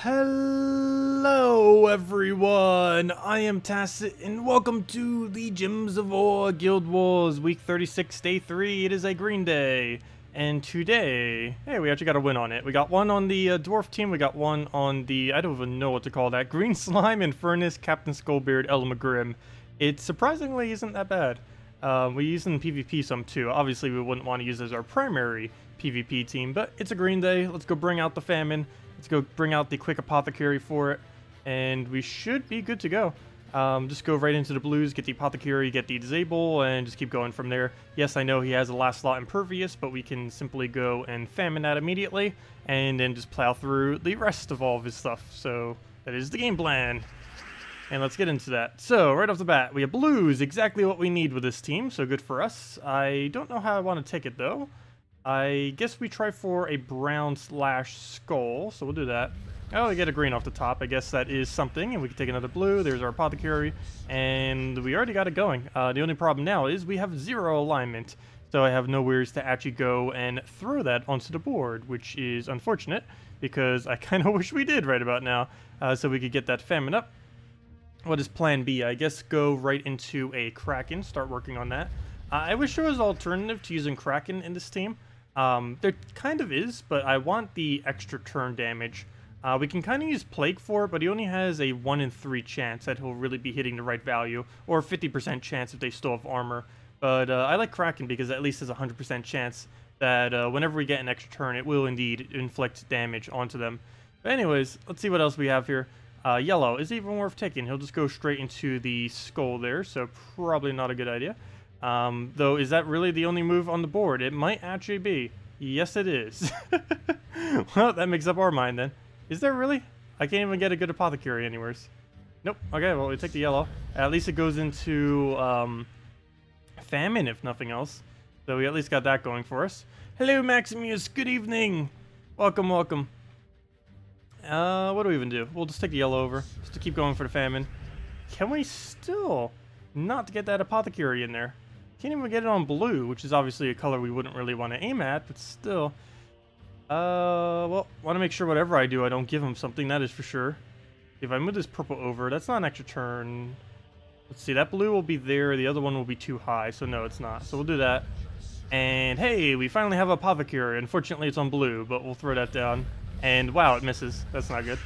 Hello everyone, I am Tacet and welcome to the Gems of Ore Guild Wars week 36 day 3. It is a green day and today, hey, we actually got a win on it. We got one on the dwarf team, we got one on the, I don't even know what to call that, Green Slime and Furnace, Captain Skullbeard, Elmagrim. It surprisingly isn't that bad. We use it in PvP some too. Obviously we wouldn't want to use it as our primary PvP team, but it's a green day. Let's go bring out the famine. Let's go bring out the quick apothecary for it, and we should be good to go. Just go right into the blues, get the apothecary, get the disable, and just keep going from there. Yes, I know he has a last slot impervious, but we can simply go and famine that immediately, and then just plow through the rest of all of his stuff. So that is the game plan. And let's get into that. So, right off the bat, we have blues, exactly what we need with this team, so good for us. I don't know how I want to take it, though. I guess we try for a brown / skull, so we'll do that. Oh, we get a green off the top. I guess that is something, and we can take another blue. There's our apothecary, and we already got it going. The only problem now is we have 0 alignment, so I have nowhere to actually go and throw that onto the board, which is unfortunate, because I kind of wish we did right about now, so we could get that famine up. What is plan B? I guess go right into a Kraken, start working on that. I wish there was an alternative to using Kraken in this team. There kind of is, but I want the extra turn damage. We can kind of use Plague for it, but he only has a 1 in 3 chance that he'll really be hitting the right value, or 50% chance if they still have armor. But I like Kraken because at least there's a 100% chance that whenever we get an extra turn, it will indeed inflict damage onto them. But anyways, let's see what else we have here. Yellow is even worth taking. He'll just go straight into the skull there, so probably not a good idea. Though, is that really the only move on the board? It might actually be. Yes, it is. Well, that makes up our mind then. Is there really? I can't even get a good apothecary anywheres. Nope. Okay, well, we take the yellow. At least it goes into famine, if nothing else. So we at least got that going for us. Hello, Maximuse. Good evening. Welcome, welcome. What do we even do? We'll just take the yellow over, just to keep going for the famine. Can we still not get that apothecary in there? Can't even get it on blue, which is obviously a color we wouldn't really want to aim at, but still. Well, want to make sure whatever I do, I don't give him something, that is for sure. If I move this purple over, that's not an extra turn. Let's see, that blue will be there, the other one will be too high, so no, it's not. So we'll do that. And hey, we finally have apothecary. Unfortunately, it's on blue, but we'll throw that down. And wow, it misses. That's not good.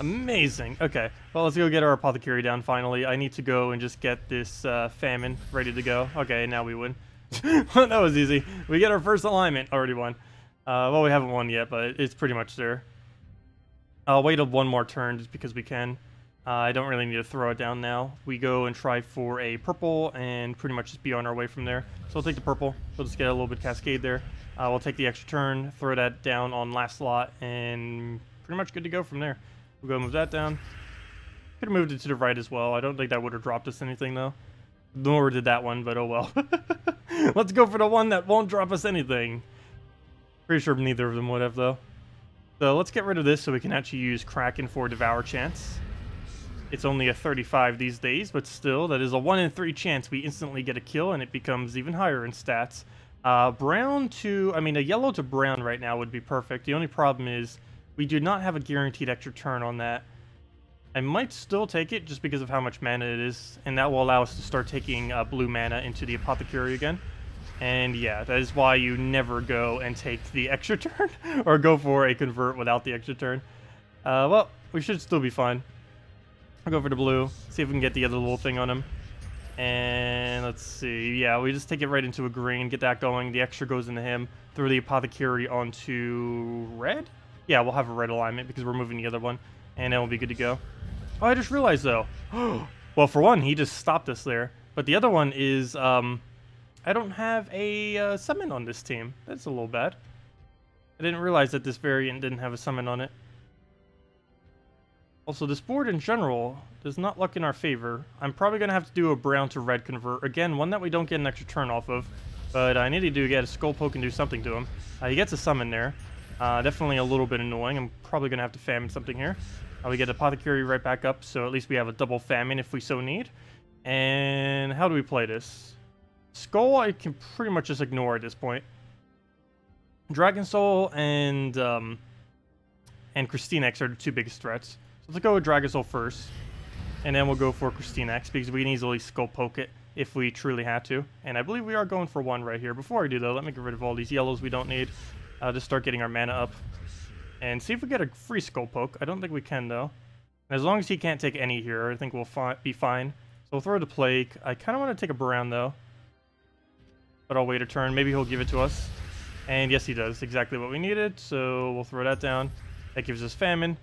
Amazing. Okay, well, let's go get our apothecary down finally. I need to go and just get this famine ready to go. Okay, now we win. That was easy. We get our first alignment. Already won. Well, we haven't won yet, but it's pretty much there. I'll wait one more turn just because we can. I don't really need to throw it down now. We go and try for a purple and pretty much just be on our way from there. So we'll take the purple. We'll just get a little bit cascade there. We'll take the extra turn, throw that down on last slot, and pretty much good to go from there. We'll go move that down. Could have moved it to the right as well. I don't think that would have dropped us anything, though. Nor did that one, but oh well. Let's go for the one that won't drop us anything. Pretty sure neither of them would have, though. So let's get rid of this so we can actually use Kraken for Devour chance. It's only a 35 these days, but still, that is a 1 in 3 chance we instantly get a kill, and it becomes even higher in stats. Brown to, I mean, a yellow to brown right now would be perfect. The only problem is we do not have a guaranteed extra turn on that. I might still take it just because of how much mana it is, and that will allow us to start taking blue mana into the apothecary again. And yeah, that is why you never go and take the extra turn, or go for a convert without the extra turn. Well, we should still be fine. I'll go for the blue, see if we can get the other little thing on him. And let's see, yeah, we just take it right into a green, get that going, the extra goes into him, throw the apothecary onto red? Yeah, we'll have a red alignment because we're moving the other one, and then we'll be good to go. Oh, I just realized, though. Well, for one, he just stopped us there. But the other one is, I don't have a summon on this team. That's a little bad. I didn't realize that this variant didn't have a summon on it. Also, this board in general does not look in our favor. I'm probably going to have to do a brown to red convert. Again, one that we don't get an extra turn off of. But I need to get a skull poke and do something to him. He gets a summon there. Definitely a little bit annoying. I'm probably going to have to famine something here. We get apothecary right back up, so at least we have a double famine if we so need. And how do we play this? Skull I can pretty much just ignore at this point. Dragon Soul and and KrissTigger are the two biggest threats. So let's go with Dragonsoul first, and then we'll go for KrissTigger because we can easily skull poke it if we truly had to. And I believe we are going for one right here. Before I do though, let me get rid of all these yellows we don't need. Just start getting our mana up and see if we get a free skull poke. I don't think we can though. And as long as he can't take any here, I think we'll be fine. So we'll throw the Plague. I kind of want to take a Brown though, but I'll wait a turn. Maybe he'll give it to us. And yes, he does. Exactly what we needed. So we'll throw that down. That gives us Famine.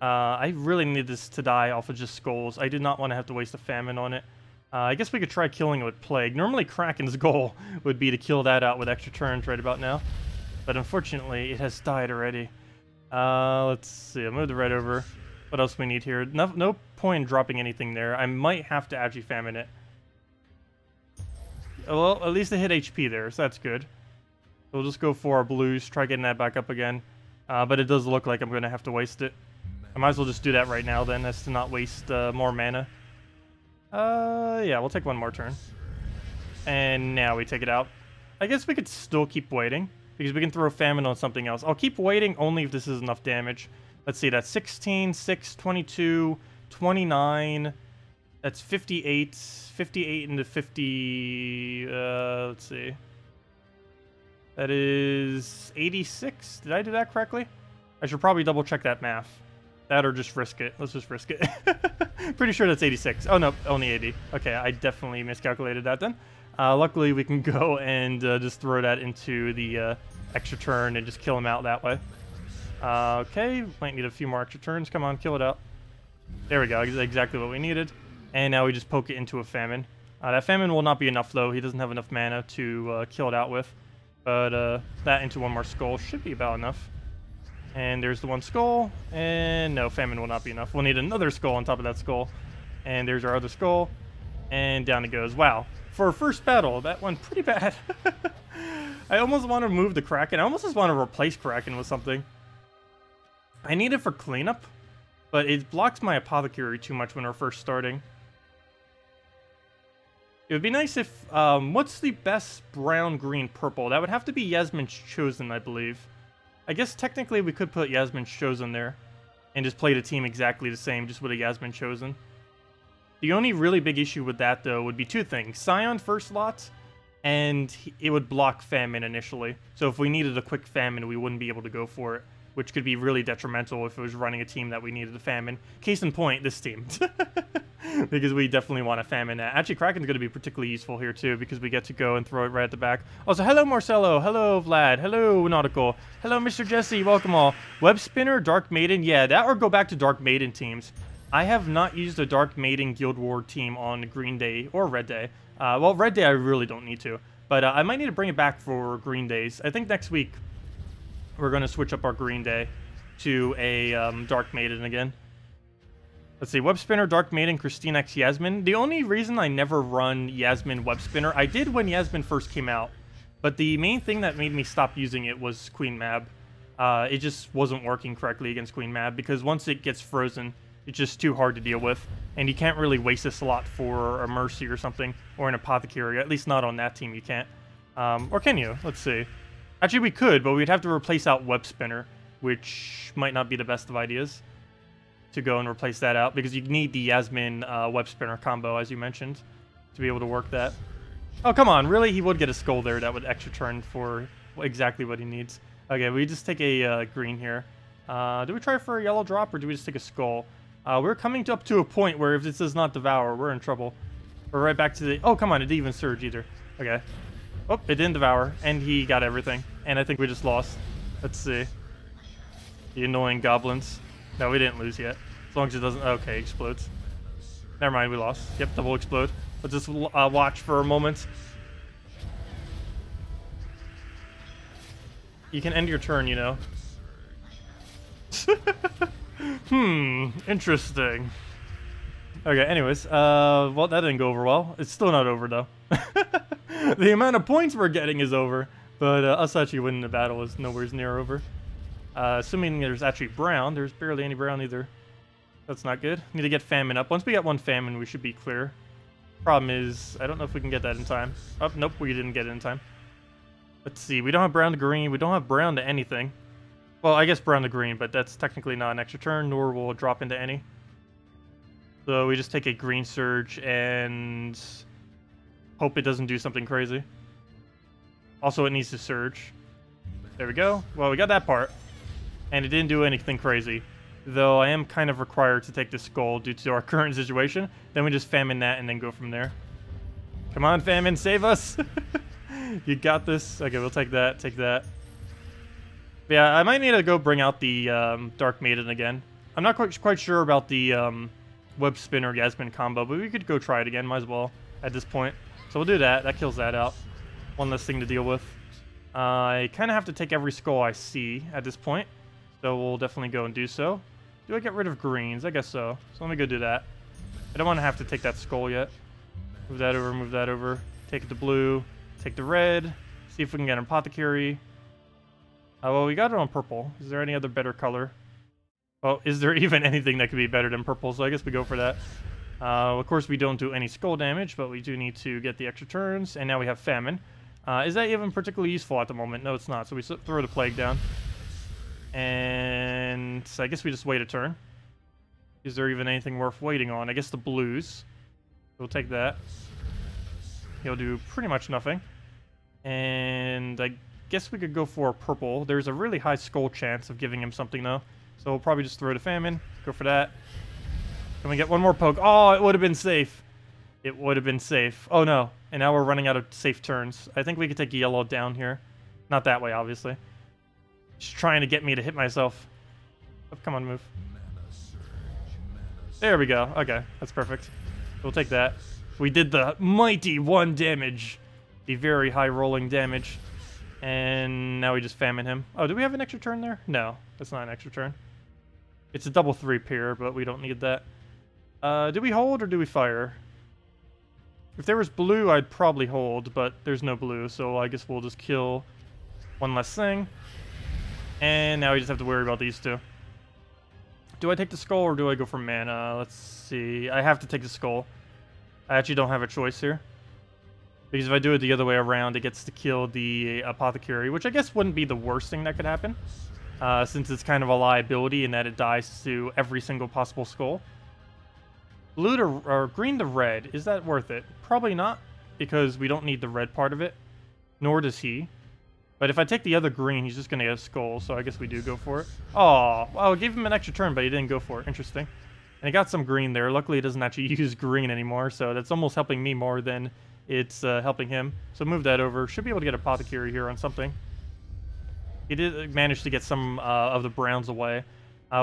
I really need this to die off of just skulls. I did not want to have to waste a Famine on it. I guess we could try killing it with Plague. Normally Kraken's goal would be to kill that out with extra turns right about now. But unfortunately, it has died already. Let's see. I'll move the red over. What else we need here? No point in dropping anything there. I might have to actually Famine it. Well, at least it hit HP there, so that's good. We'll just go for our blues, try getting that back up again. But it does look like I'm going to have to waste it. I might as well just do that right now then, as to not waste more mana. Yeah, we'll take one more turn. And now we take it out. I guess we could still keep waiting, because we can throw Famine on something else. I'll keep waiting only if this is enough damage. Let's see, that's 16, 6, 22, 29. That's 58. 58 into 50... let's see. That is 86. Did I do that correctly? I should probably double check that math. That or just risk it. Let's just risk it. Pretty sure that's 86. Oh, no, only 80. Okay, I definitely miscalculated that then. Luckily, we can go and just throw that into the extra turn and just kill him out that way. Okay, might need a few more extra turns. Come on, kill it out. There we go, exactly what we needed. And now we just poke it into a Famine. That Famine will not be enough, though. He doesn't have enough mana to kill it out with. But that into one more skull should be about enough. And there's the one skull. And no, Famine will not be enough. We'll need another skull on top of that skull. And there's our other skull. And down it goes. Wow. For our first battle, that went pretty bad. I almost want to move the Kraken. I almost just want to replace Kraken with something. I need it for cleanup, but it blocks my Apothecary too much when we're first starting. It would be nice if, what's the best brown, green, purple? That would have to be Yasmin's Chosen, I believe. I guess technically we could put Yasmin's Chosen there and just play the team exactly the same, just with a Yasmin Chosen. The only really big issue with that, though, would be two things. Scion first slot, and it would block Famine initially. So if we needed a quick Famine, we wouldn't be able to go for it, which could be really detrimental if it was running a team that we needed a Famine. Case in point, this team. Because we definitely want a Famine that. Actually, Kraken's going to be particularly useful here, too, because we get to go and throw it right at the back. Also, hello, Marcelo. Hello, Vlad. Hello, Nautical. Hello, Mr. Jesse. Welcome all. Webspinner, Dark Maiden. Yeah, that or go back to Dark Maiden teams. I have not used a Dark Maiden Guild War team on Green Day or Red Day. Well, Red Day I really don't need to. But I might need to bring it back for Green Days. I think next week we're going to switch up our Green Day to a Dark Maiden again. Let's see, Webspinner, Dark Maiden, KrissTigger, Yasmin. The only reason I never run Yasmin Webspinner, I did when Yasmin first came out, but the main thing that made me stop using it was Queen Mab. It just wasn't working correctly against Queen Mab, because once it gets frozen, it's just too hard to deal with, and you can't really waste a slot for a Mercy or something, or an Apothecary, at least not on that team you can't. Or can you? Let's see. Actually, we could, but we'd have to replace out Webspinner, which might not be the best of ideas to go and replace that out, because you need the Yasmin Webspinner combo, as you mentioned, to be able to work that. Oh, come on, really? He would get a skull there that would extra turn for exactly what he needs. Okay, we just take a green here. Do we try for a yellow drop, or do we just take a skull? We're coming up to a point where if this does not devour, we're in trouble. We're right back to the... Oh, come on, it didn't even surge either. Okay. Oh, it didn't devour, and he got everything. And I think we just lost. Let's see. The annoying goblins. No, we didn't lose yet. As long as it doesn't... Okay, explodes. Never mind, we lost. Yep, double explode. Let's just watch for a moment. You can end your turn, you know. Interesting. Okay, anyways, well, that didn't go over well. It's still not over, though. The amount of points we're getting is over, but us actually winning the battle is nowhere near over. Assuming there's actually brown, there's barely any brown either. That's not good. Need to get Famine up. Once we get one Famine, we should be clear. Problem is, I don't know if we can get that in time. Oh, nope, we didn't get it in time. Let's see, we don't have brown to green, we don't have brown to anything. Well, I guess brown to green, but that's technically not an extra turn, nor will it drop into any. So we just take a green surge and hope it doesn't do something crazy. Also, it needs to surge. There we go. Well, we got that part. And it didn't do anything crazy. Though I am kind of required to take this skull due to our current situation. Then we just famine that and then go from there. Come on, famine, save us! You got this. Okay, we'll take that, take that. But yeah, I might need to go bring out the Dark Maiden again. I'm not quite sure about the Webspinner Yasmin combo, but we could go try it again, might as well, at this point. So we'll do that. That kills that out. One less thing to deal with. I kind of have to take every skull I see at this point. So we'll definitely go and do so. Do I get rid of greens? I guess so. So let me go do that. I don't want to have to take that skull yet. Move that over, move that over. Take the blue, take the red. See if we can get an apothecary. Well, we got it on purple. Is there any other better color? Well, is there even anything that could be better than purple? So I guess we go for that. Of course, we don't do any skull damage, but we do need to get the extra turns. And now we have famine. Is that even particularly useful at the moment? No, it's not. So we throw the plague down. And I guess we just wait a turn. Is there even anything worth waiting on? I guess the blues. We'll take that. He'll do pretty much nothing. And I guess we could go for a purple. There's a really high skull chance of giving him something, though. So we'll probably just throw the famine. Go for that. Can we get one more poke? Oh, it would have been safe. It would have been safe. Oh, no. And now we're running out of safe turns. I think we could take yellow down here. Not that way, obviously. Just trying to get me to hit myself. Oh, come on, move. There we go. Okay, that's perfect. We'll take that. We did the mighty 1 damage. The very high rolling damage. And now we just famine him. Oh, do we have an extra turn there? No, that's not an extra turn. It's a double 3 pair, but we don't need that. Do we hold or do we fire? If there was blue, I'd probably hold, but there's no blue, so I guess we'll just kill one less thing. And now we just have to worry about these two. Do I take the skull or do I go for mana? Let's see. I have to take the skull. I actually don't have a choice here. Because if I do it the other way around, it gets to kill the apothecary, which I guess wouldn't be the worst thing that could happen. Since it's kind of a liability in that it dies to every single possible skull. Blue to, or green to red, is that worth it? Probably not, because we don't need the red part of it. Nor does he. But if I take the other green, he's just going to get a skull, so I guess we do go for it. Oh, well, I gave him an extra turn, but he didn't go for it. Interesting. And he got some green there. Luckily, he doesn't actually use green anymore, so that's almost helping me more than it's helping him. So move that over. Should be able to get apothecary here on something. He did manage to get some of the browns away.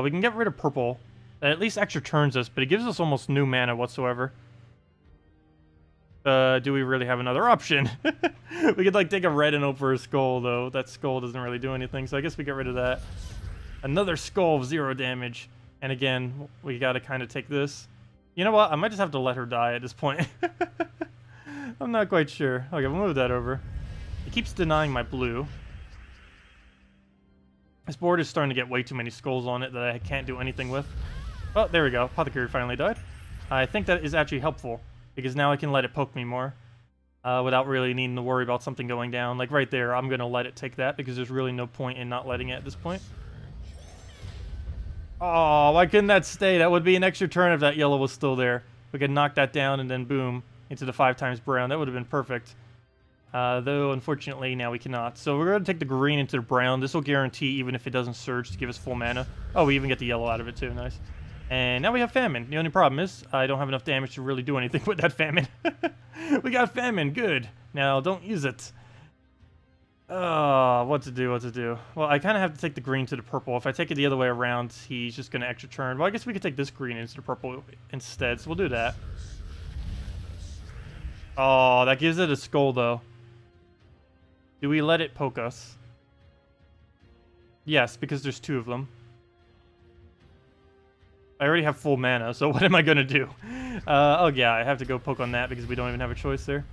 We can get rid of purple. That at least extra turns us, but it gives us almost no mana whatsoever. Do we really have another option? We could, like, take a red and hope for a skull, though. That skull doesn't really do anything, so I guess we get rid of that. Another skull of 0 damage. And again, we gotta kind of take this. You know what? I might just have to let her die at this point. I'm not quite sure. Okay, we'll move that over. It keeps denying my blue. This board is starting to get way too many skulls on it that I can't do anything with. Oh, there we go. Apothecary finally died. I think that is actually helpful, because now I can let it poke me more without really needing to worry about something going down. Like right there, I'm going to let it take that, because there's really no point in not letting it at this point. Oh, why couldn't that stay? That would be an extra turn if that yellow was still there. We could knock that down and then boom, into the 5 times brown. That would have been perfect. Though, unfortunately, now we cannot. So we're going to take the green into the brown. This will guarantee, even if it doesn't surge, to give us full mana. Oh, we even get the yellow out of it too. Nice. And now we have famine. The only problem is I don't have enough damage to really do anything with that famine. We got famine. Good. Now, don't use it. What to do, what to do. Well, I kind of have to take the green to the purple. If I take it the other way around, he's just going to extra turn. Well, I guess we could take this green into the purple instead, so we'll do that. Oh, that gives it a skull, though. Do we let it poke us? Yes, because there's 2 of them. I already have full mana, so what am I going to do? Oh, yeah, I have to go poke on that because we don't even have a choice there.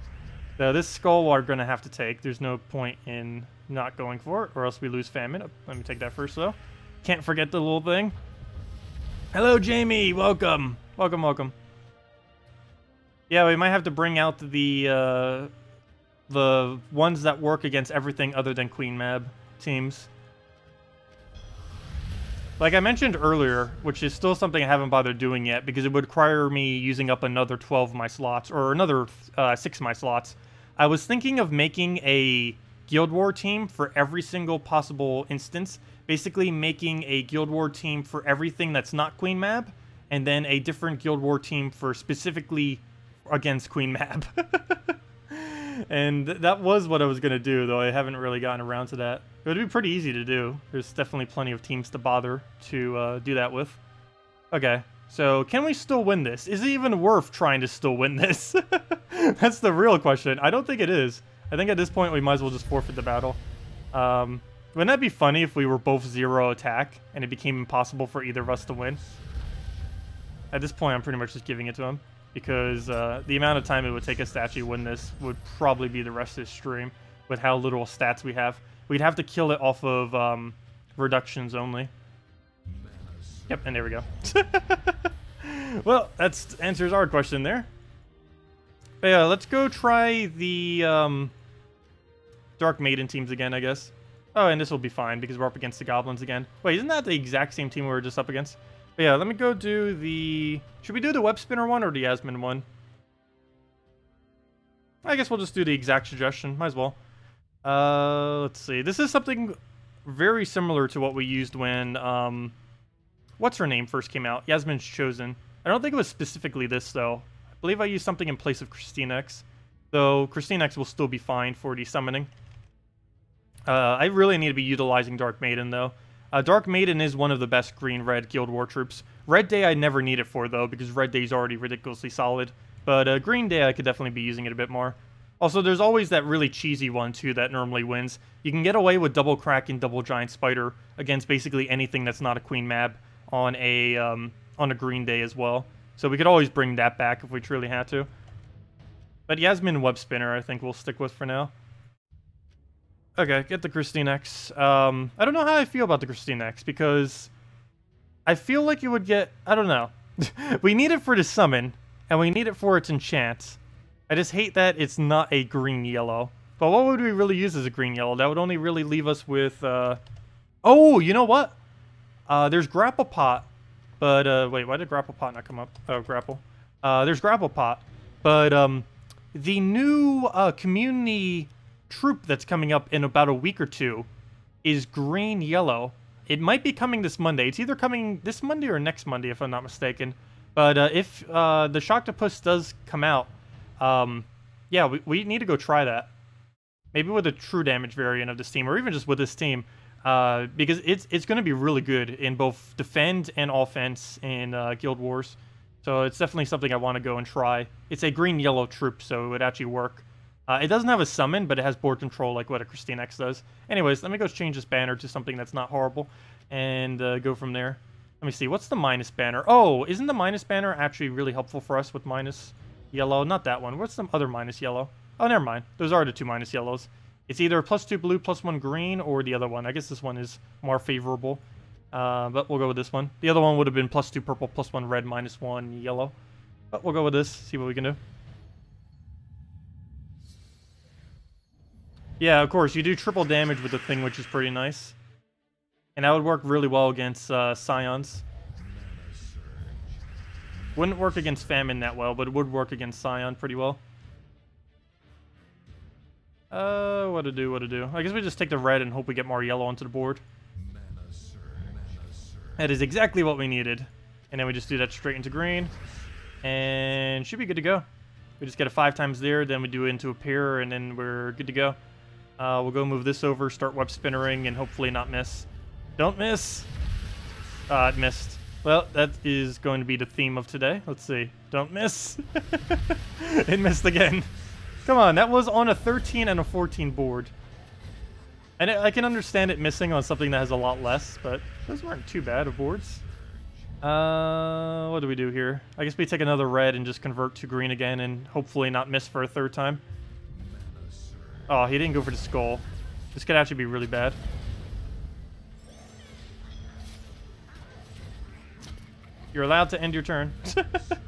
So this skull we're going to have to take. There's no point in not going for it, or else we lose famine. Oh, let me take that first, though. Can't forget the little thing. Hello, Jamie. Welcome. Welcome, welcome. Yeah, we might have to bring out the ones that work against everything other than Queen Mab teams. Like I mentioned earlier, which is still something I haven't bothered doing yet because it would require me using up another 12 of my slots, or another 6 of my slots. I was thinking of making a Guild War team for every single possible instance. Basically making a Guild War team for everything that's not Queen Mab, and then a different Guild War team for specifically against Queen Mab. And that was what I was going to do, though I haven't really gotten around to that. It would be pretty easy to do. There's definitely plenty of teams to bother to do that with. Okay, so can we still win this? Is it even worth trying to still win this? That's the real question. I don't think it is. I think at this point we might as well just forfeit the battle. Wouldn't that be funny if we were both 0 attack and it became impossible for either of us to win? At this point, I'm pretty much just giving it to him. Because the amount of time it would take us to actually win this would probably be the rest of this stream with how little stats we have. We'd have to kill it off of reductions only. Yep, and there we go. Well, that answers our question there. But yeah, let's go try the Dark Maiden teams again, I guess. Oh, and this will be fine because we're up against the Goblins again. Wait, isn't that the exact same team we were just up against? But yeah, let me go do the... Should we do the Webspinner one or the Yasmin one? I guess we'll just do the exact suggestion. Might as well. Let's see. This is something very similar to what we used when... what's her name first came out? Yasmin's Chosen. I don't think it was specifically this, though. I believe I used something in place of KrissTigger. Though KrissTigger will still be fine for the summoning. I really need to be utilizing Dark Maiden, though. Dark Maiden is one of the best green-red Guild War troops. Red Day I never need it for, though, because Red Day is already ridiculously solid. But Green Day I could definitely be using it a bit more. Also, there's always that really cheesy one, too, that normally wins. You can get away with Double Crack and Double Giant Spider against basically anything that's not a Queen Mab on a Green Day as well. So we could always bring that back if we truly had to. But Yasmin Webspinner I think we'll stick with for now. Okay, get the KrissTigger. I don't know how I feel about the KrissTigger, because I feel like you would get... I don't know. We need it for the summon, and we need it for its enchant. I just hate that it's not a green-yellow. But what would we really use as a green-yellow? That would only really leave us with... Oh, you know what? There's Grapple Pot. But, wait, why did Grapple Pot not come up? Oh, Grapple. There's Grapple Pot. But, the new community... troop that's coming up in about a week or two is green-yellow. It might be coming this Monday. It's either coming this Monday or next Monday, if I'm not mistaken. But if the Shocktopus does come out, yeah, we need to go try that. Maybe with a true damage variant of this team, or even just with this team, because it's going to be really good in both defend and offense in Guild Wars. So it's definitely something I want to go and try. It's a green-yellow troop, so it would actually work. It doesn't have a summon, but it has board control like what a KrissTigger does. Anyways, let me go change this banner to something that's not horrible, and go from there. Let me see, what's the minus banner? Oh, isn't the minus banner actually really helpful for us with minus yellow? Not that one. What's some other minus yellow? Oh, never mind. Those are the two minus yellows. It's either +2 blue, +1 green, or the other one. I guess this one is more favorable, but we'll go with this one. The other one would have been +2 purple, +1 red, -1 yellow. But we'll go with this, see what we can do. Yeah, of course, you do triple damage with the thing, which is pretty nice. And that would work really well against Scions. Wouldn't work against Famine that well, but it would work against Scion pretty well. What to do? I guess we just take the red and hope we get more yellow onto the board. That is exactly what we needed. And then we just do that straight into green. And should be good to go. We just get a 5 times there, then we do it into a pair, and then we're good to go. We'll go move this over, start web spinnering, and hopefully not miss. Don't miss! It missed. Well, that is going to be the theme of today. Let's see. Don't miss! It missed again. Come on, that was on a 13 and a 14 board. And I can understand it missing on something that has a lot less, but those weren't too bad of boards. What do we do here? I guess we take another red and just convert to green again and hopefully not miss for a 3rd time. Oh, he didn't go for the skull. This could actually be really bad. You're allowed to end your turn.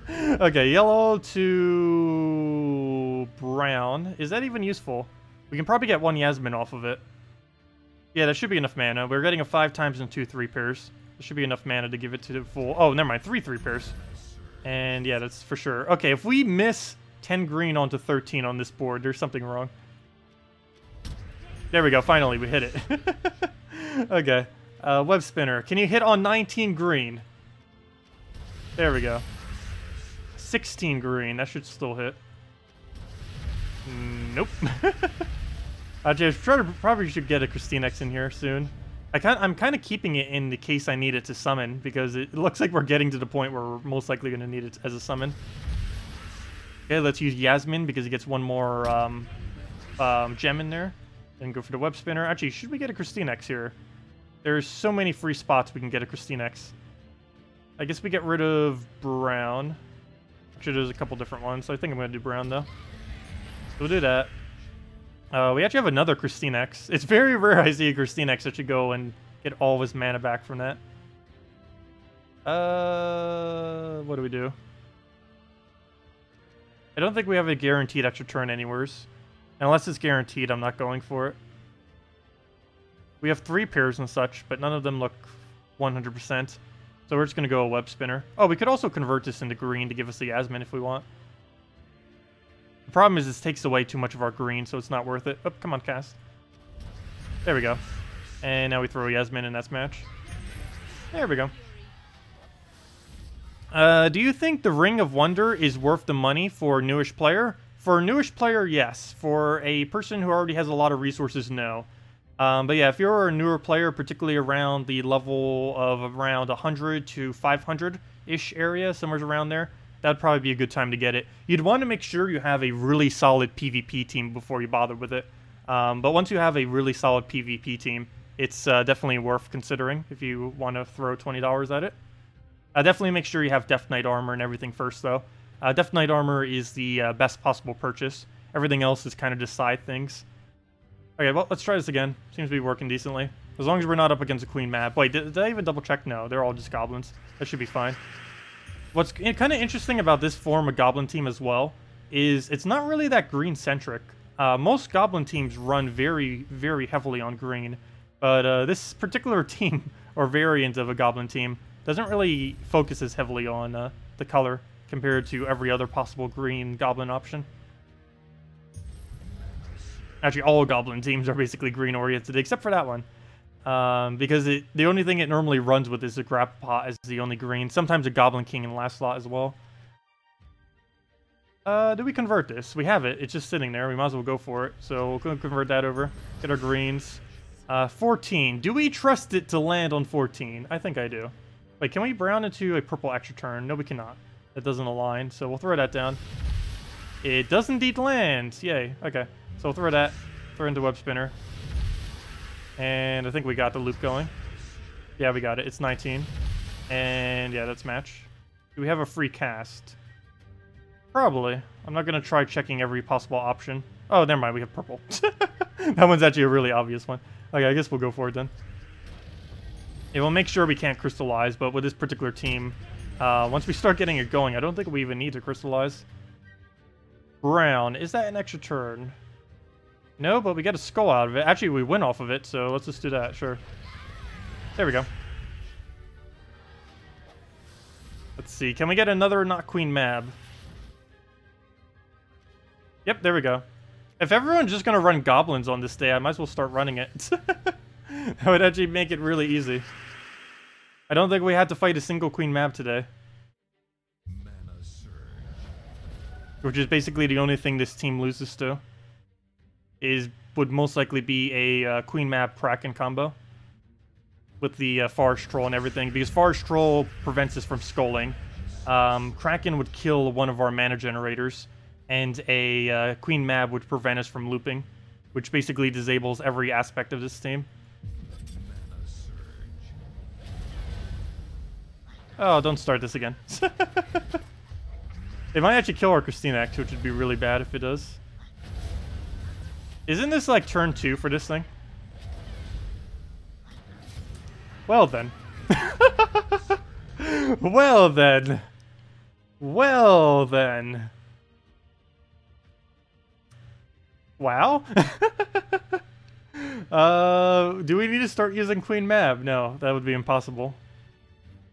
Okay, yellow to brown. Is that even useful? We can probably get 1 Yasmin off of it. Yeah, that should be enough mana. We're getting a 5 times and 2 3 pairs. There should be enough mana to give it to the full... Oh, never mind. 3 pairs. And yeah, that's for sure. Okay, if we miss 10 green onto 13 on this board, there's something wrong. There we go. Finally, we hit it. Okay. Webspinner. Can you hit on 19 green? There we go. 16 green. That should still hit. Nope. Actually, probably should get a KrissTigger in here soon. I'm kind of keeping it in the case I need it to summon, because it looks like we're getting to the point where we're most likely going to need it as a summon. Okay, let's use Yasmin because he gets one more gem in there. Then go for the Webspinner. Actually, should we get a KrissTigger here? There's so many free spots we can get a KrissTigger. I guess we get rid of Brown. Actually, there's a couple different ones, so I think I'm going to do Brown, though. So we'll do that. We actually have another KrissTigger. It's very rare I see a KrissTigger that should go and get all of his mana back from that. What do we do? I don't think we have a guaranteed extra turn anywheres. Unless it's guaranteed, I'm not going for it. We have 3 pairs and such, but none of them look 100%. So we're just going to go a Webspinner. Oh, we could also convert this into green to give us the Yasmin if we want. The problem is this takes away too much of our green, so it's not worth it. Oh, come on, cast. There we go. And now we throw Yasmin in that match. There we go. Do you think the Ring of Wonder is worth the money for a newish player? For a newish player, yes. For a person who already has a lot of resources, no. But yeah, if you're a newer player, particularly around the level of around 100 to 500-ish area, somewhere around there, that'd probably be a good time to get it. You'd want to make sure you have a really solid PvP team before you bother with it. But once you have a really solid PvP team, it's definitely worth considering if you want to throw $20 at it. Definitely make sure you have Death Knight armor and everything first, though. Death Knight armor is the best possible purchase. Everything else is kind of just side things. Okay, well, let's try this again. Seems to be working decently. As long as we're not up against a queen map. Wait, did I even double check? No, they're all just goblins. That should be fine. What's kind of interesting about this form of goblin team as well is it's not really that green-centric. Most goblin teams run very, very heavily on green. But this particular team, or variant of a goblin team, doesn't really focus as heavily on the color compared to every other possible green goblin option. Actually, all goblin teams are basically green-oriented, except for that one. Because the only thing it normally runs with is a grapple pot as the only green. Sometimes a Goblin King in the last slot as well. Do we convert this? We have it. It's just sitting there. We might as well go for it. So we'll go convert that over. Get our greens. 14. Do we trust it to land on 14? I think I do. Wait, can we brown into a purple extra turn? No, we cannot. That doesn't align. So we'll throw that down. It does indeed land. Yay. Okay. So we'll throw that. Throw into Webspinner. And I think we got the loop going. Yeah, we got it. It's 19. And yeah, that's match. Do we have a free cast? Probably. I'm not going to try checking every possible option. Oh, never mind. We have purple. That one's actually a really obvious one. Okay, I guess we'll go for it then. Yeah, we'll make sure we can't crystallize, but with this particular team, once we start getting it going, I don't think we even need to crystallize. Brown. Is that an extra turn? No, but we get a skull out of it. Actually, we win off of it, so let's just do that. Sure. There we go. Let's see. Can we get another not Queen Mab? Yep, there we go. If everyone's just going to run goblins on this day, I might as well start running it. That would actually make it really easy. I don't think we had to fight a single Queen Mab today. Which is basically the only thing this team loses to. Would most likely be a Queen Mab Kraken combo. With the Forest Troll and everything. Because Forest Troll prevents us from skulling. Kraken would kill one of our mana generators. And a Queen Mab would prevent us from looping. Which basically disables every aspect of this team. Oh, don't start this again. It might actually kill our KrissTigger, which would be really bad if it does. Isn't this like turn 2 for this thing? Well then. Well then. Well then. Wow. Do we need to start using Queen Mab? No, that would be impossible.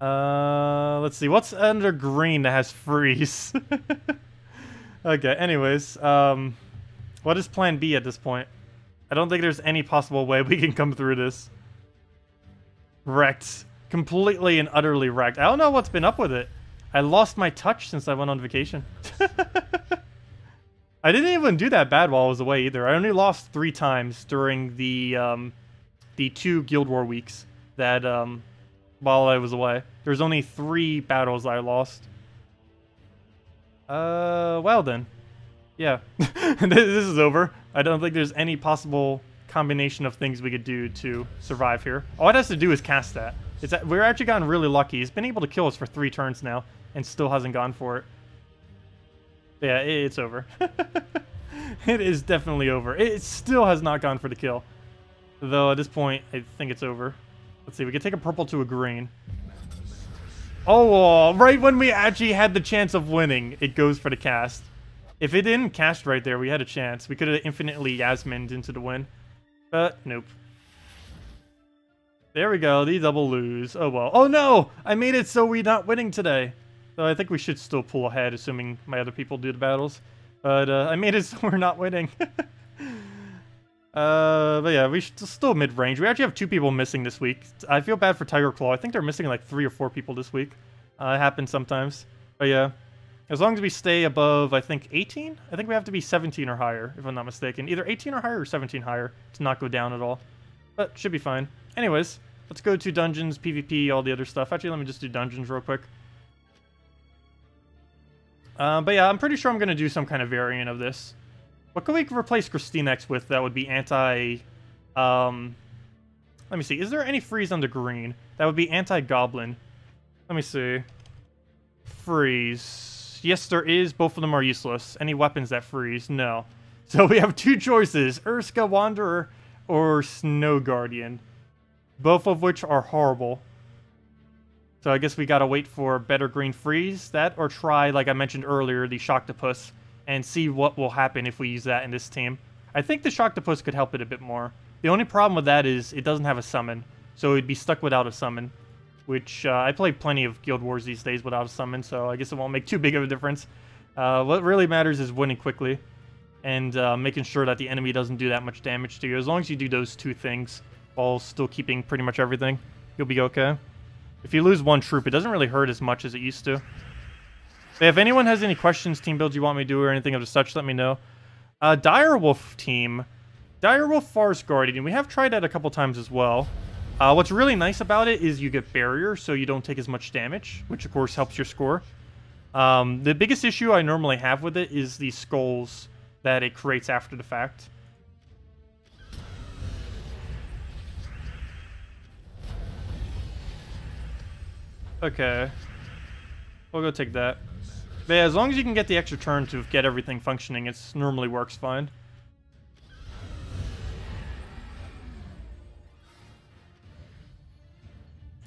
Let's see. What's under green that has freeze? Okay, anyways. What is plan B at this point? I don't think there's any possible way we can come through this. Wrecked. Completely and utterly wrecked. I don't know what's been up with it. I lost my touch since I went on vacation. I didn't even do that bad while I was away either. I only lost 3 times during the 2 Guild War weeks that while I was away. There's only 3 battles I lost. Well then. Yeah. This is over. I don't think there's any possible combination of things we could do to survive here. All it has to do is cast that. We're actually gotten really lucky. He's been able to kill us for 3 turns now and still hasn't gone for it. Yeah, it's over. It is definitely over. It still has not gone for the kill. Though at this point, I think it's over. Let's see, we could take a purple to a green. Oh, right when we actually had the chance of winning, it goes for the cast. If it didn't cast right there, we had a chance. We could have infinitely Yasmined into the win. But, nope. There we go, the double lose. Oh well. Oh no! I made it so we're not winning today. So I think we should still pull ahead, assuming my other people do the battles. But I made it so we're not winning. But yeah, we still mid-range. We actually have 2 people missing this week. I feel bad for Tiger Claw. I think they're missing like 3 or 4 people this week. It happens sometimes. But yeah, as long as we stay above, I think, 18? I think we have to be 17 or higher, if I'm not mistaken. Either 18 or higher or 17 higher to not go down at all. But should be fine. Anyways, let's go to dungeons, PvP, all the other stuff. Actually, let me just do dungeons real quick. But yeah, I'm pretty sure I'm going to do some kind of variant of this. What could we replace KrissTigger with that would be anti... let me see. Is there any freeze on the green? That would be anti-goblin. Let me see. Freeze. Yes, there is. Both of them are useless. Any weapons that freeze? No. So we have 2 choices. Urska Wanderer or Snow Guardian. Both of which are horrible. So I guess we gotta wait for better green freeze. That or try, like I mentioned earlier, the Shocktopus. And see what will happen if we use that in this team. I think the Shocktopus could help it a bit more. The only problem with that is it doesn't have a summon. So it'd be stuck without a summon. Which, I play plenty of Guild Wars these days without a summon, so I guess it won't make too big of a difference. What really matters is winning quickly. And making sure that the enemy doesn't do that much damage to you. As long as you do those 2 things, while still keeping pretty much everything, you'll be okay. If you lose 1 troop, it doesn't really hurt as much as it used to. If anyone has any questions, team builds you want me to do, or anything of the such, let me know. Direwolf team. Direwolf Forest Guardian. We have tried that a couple times as well. What's really nice about it is you get barrier, so you don't take as much damage, which of course helps your score. The biggest issue I normally have with it is the skulls that it creates after the fact. Okay. We'll go take that. But yeah, as long as you can get the extra turn to get everything functioning, it normally works fine.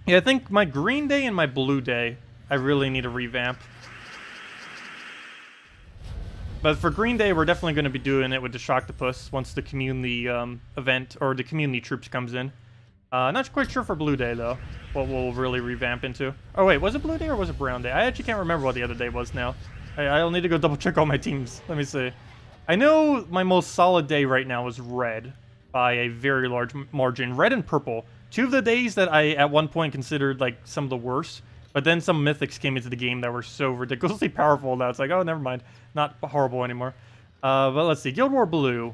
Yeah, I think my green day and my blue day, I really need a revamp. But for green day, we're definitely going to be doing it with the Shocktopus once the community event, or the community troops comes in. Not quite sure for blue day, though, what we'll really revamp into. Oh, wait, was it blue day or was it brown day? I actually can't remember what the other day was now. I'll need to go double check all my teams. Let me see. I know my most solid day right now is red by a very large margin. Red and purple. 2 of the days that I, at one point, considered, like, some of the worst. But then some mythics came into the game that were so ridiculously powerful that it's like, oh, never mind. Not horrible anymore. But let's see. Guild War Blue.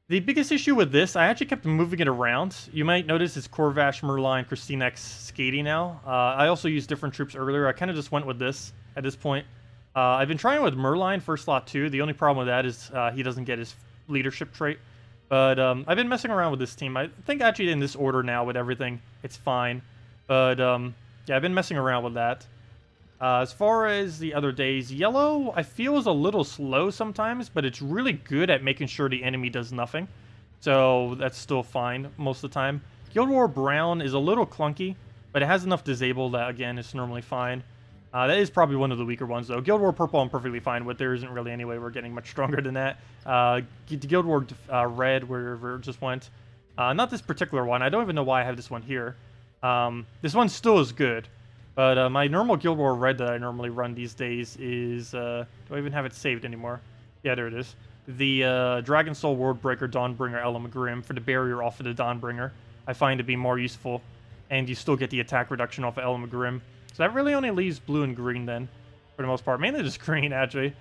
The biggest issue with this, I actually kept moving it around. You might notice it's Corvash, Merline, KrissTigger, Skady now. I also used different troops earlier. I kind of just went with this at this point. I've been trying with Merline first slot too. The only problem with that is he doesn't get his leadership trait. But I've been messing around with this team. I think actually in this order now with everything, it's fine. But yeah, I've been messing around with that. As far as the other days, yellow, I feel is a little slow sometimes, but it's really good at making sure the enemy does nothing. So that's still fine most of the time. Guild War brown is a little clunky, but it has enough disable that, again, it's normally fine. That is probably one of the weaker ones, though. Guild War purple I'm perfectly fine with. There isn't really any way we're getting much stronger than that. Guild War red, wherever it just went. Not this particular one. I don't even know why I have this one here. This one still is good, but my normal Guild War Red that I normally run these days is... do I even have it saved anymore? Yeah, there it is. The Dragon Soul Worldbreaker Dawnbringer Element Grim for the barrier off of the Dawnbringer. I find to be more useful, and you still get the attack reduction off of Element Grim. So that really only leaves blue and green then, for the most part. Mainly just green, actually.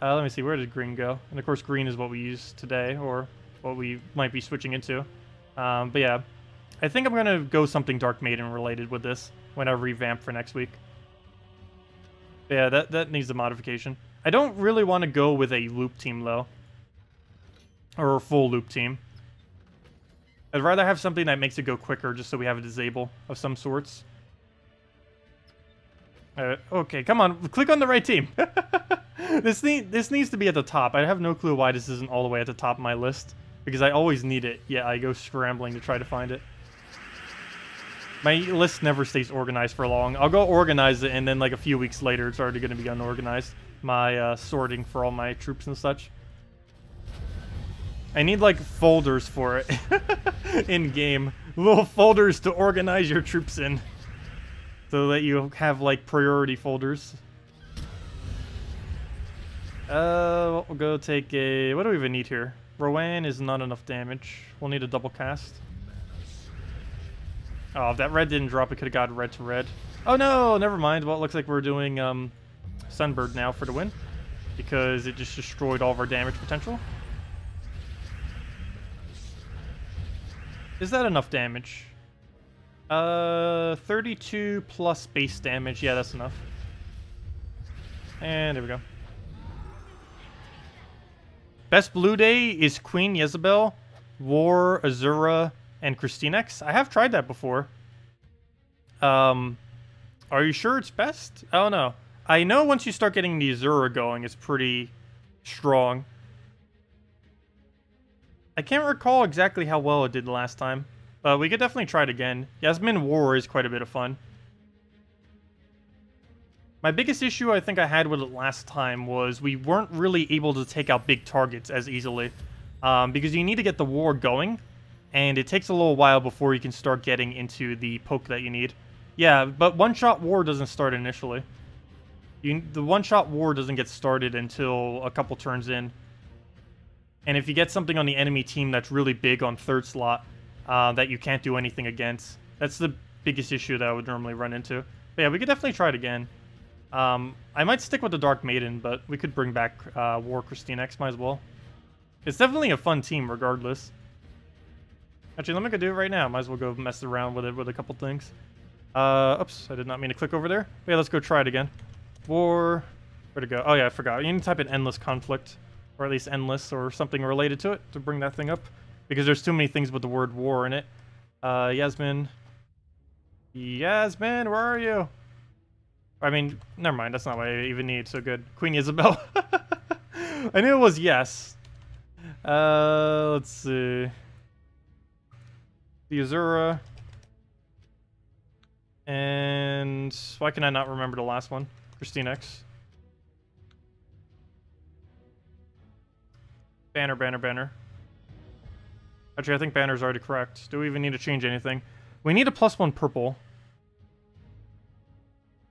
Let me see, where did green go? And of course green is what we use today, or what we might be switching into. But yeah, I think I'm going to go something Dark Maiden related with this when I revamp for next week. But yeah, that needs a modification. I don't really want to go with a loop team though. Or a full loop team. I'd rather have something that makes it go quicker just so we have a disable of some sorts. Okay, come on, click on the right team. This needs to be at the top. I have no clue why this isn't all the way at the top of my list. Because I always need it. Yeah, I go scrambling to try to find it. My list never stays organized for long. I'll go organize it, and then like a few weeks later, it's already going to be unorganized. My sorting for all my troops and such. I need like folders for it in game. Little folders to organize your troops in. So that you have like priority folders. We'll go take a... What do we even need here? Rowan is not enough damage. We'll need a double cast. Oh, if that red didn't drop, it could have got red to red. Oh no, never mind. Well, it looks like we're doing Sunbird now for the win. Because it just destroyed all of our damage potential. Is that enough damage? 32 plus base damage. Yeah, that's enough. And there we go. Best blue day is Queen Jezebel, War, Azura, and KrissTigger. I have tried that before. Are you sure it's best? I don't know. I know once you start getting the Azura going, it's pretty strong. I can't recall exactly how well it did the last time. But we could definitely try it again. Yasmin War is quite a bit of fun. My biggest issue I think I had with it last time was we weren't really able to take out big targets as easily. Because you need to get the war going, and it takes a little while before you can start getting into the poke that you need. Yeah, but one-shot war doesn't start initially. The one-shot war doesn't get started until a couple turns in. And if you get something on the enemy team that's really big on third slot, that you can't do anything against, that's the biggest issue that I would normally run into. But yeah, we could definitely try it again. I might stick with the Dark Maiden, but we could bring back War KrissTigger, might as well. It's definitely a fun team regardless. Actually, let me go do it right now. Might as well go mess around with it with a couple things. Oops, I did not mean to click over there. But yeah, let's go try it again. War, where'd it go? Oh yeah, I forgot. You need to type in endless conflict, or at least endless, or something related to it to bring that thing up. Because there's too many things with the word war in it. Yasmin, where are you? I mean, never mind. That's not what I even need. So good. Queen Isabel. I knew it was yes. Let's see. The Azura. And why can I not remember the last one? KrissTigger. Banner. Actually, I think Banner's already correct. Do we even need to change anything? We need a +1 purple.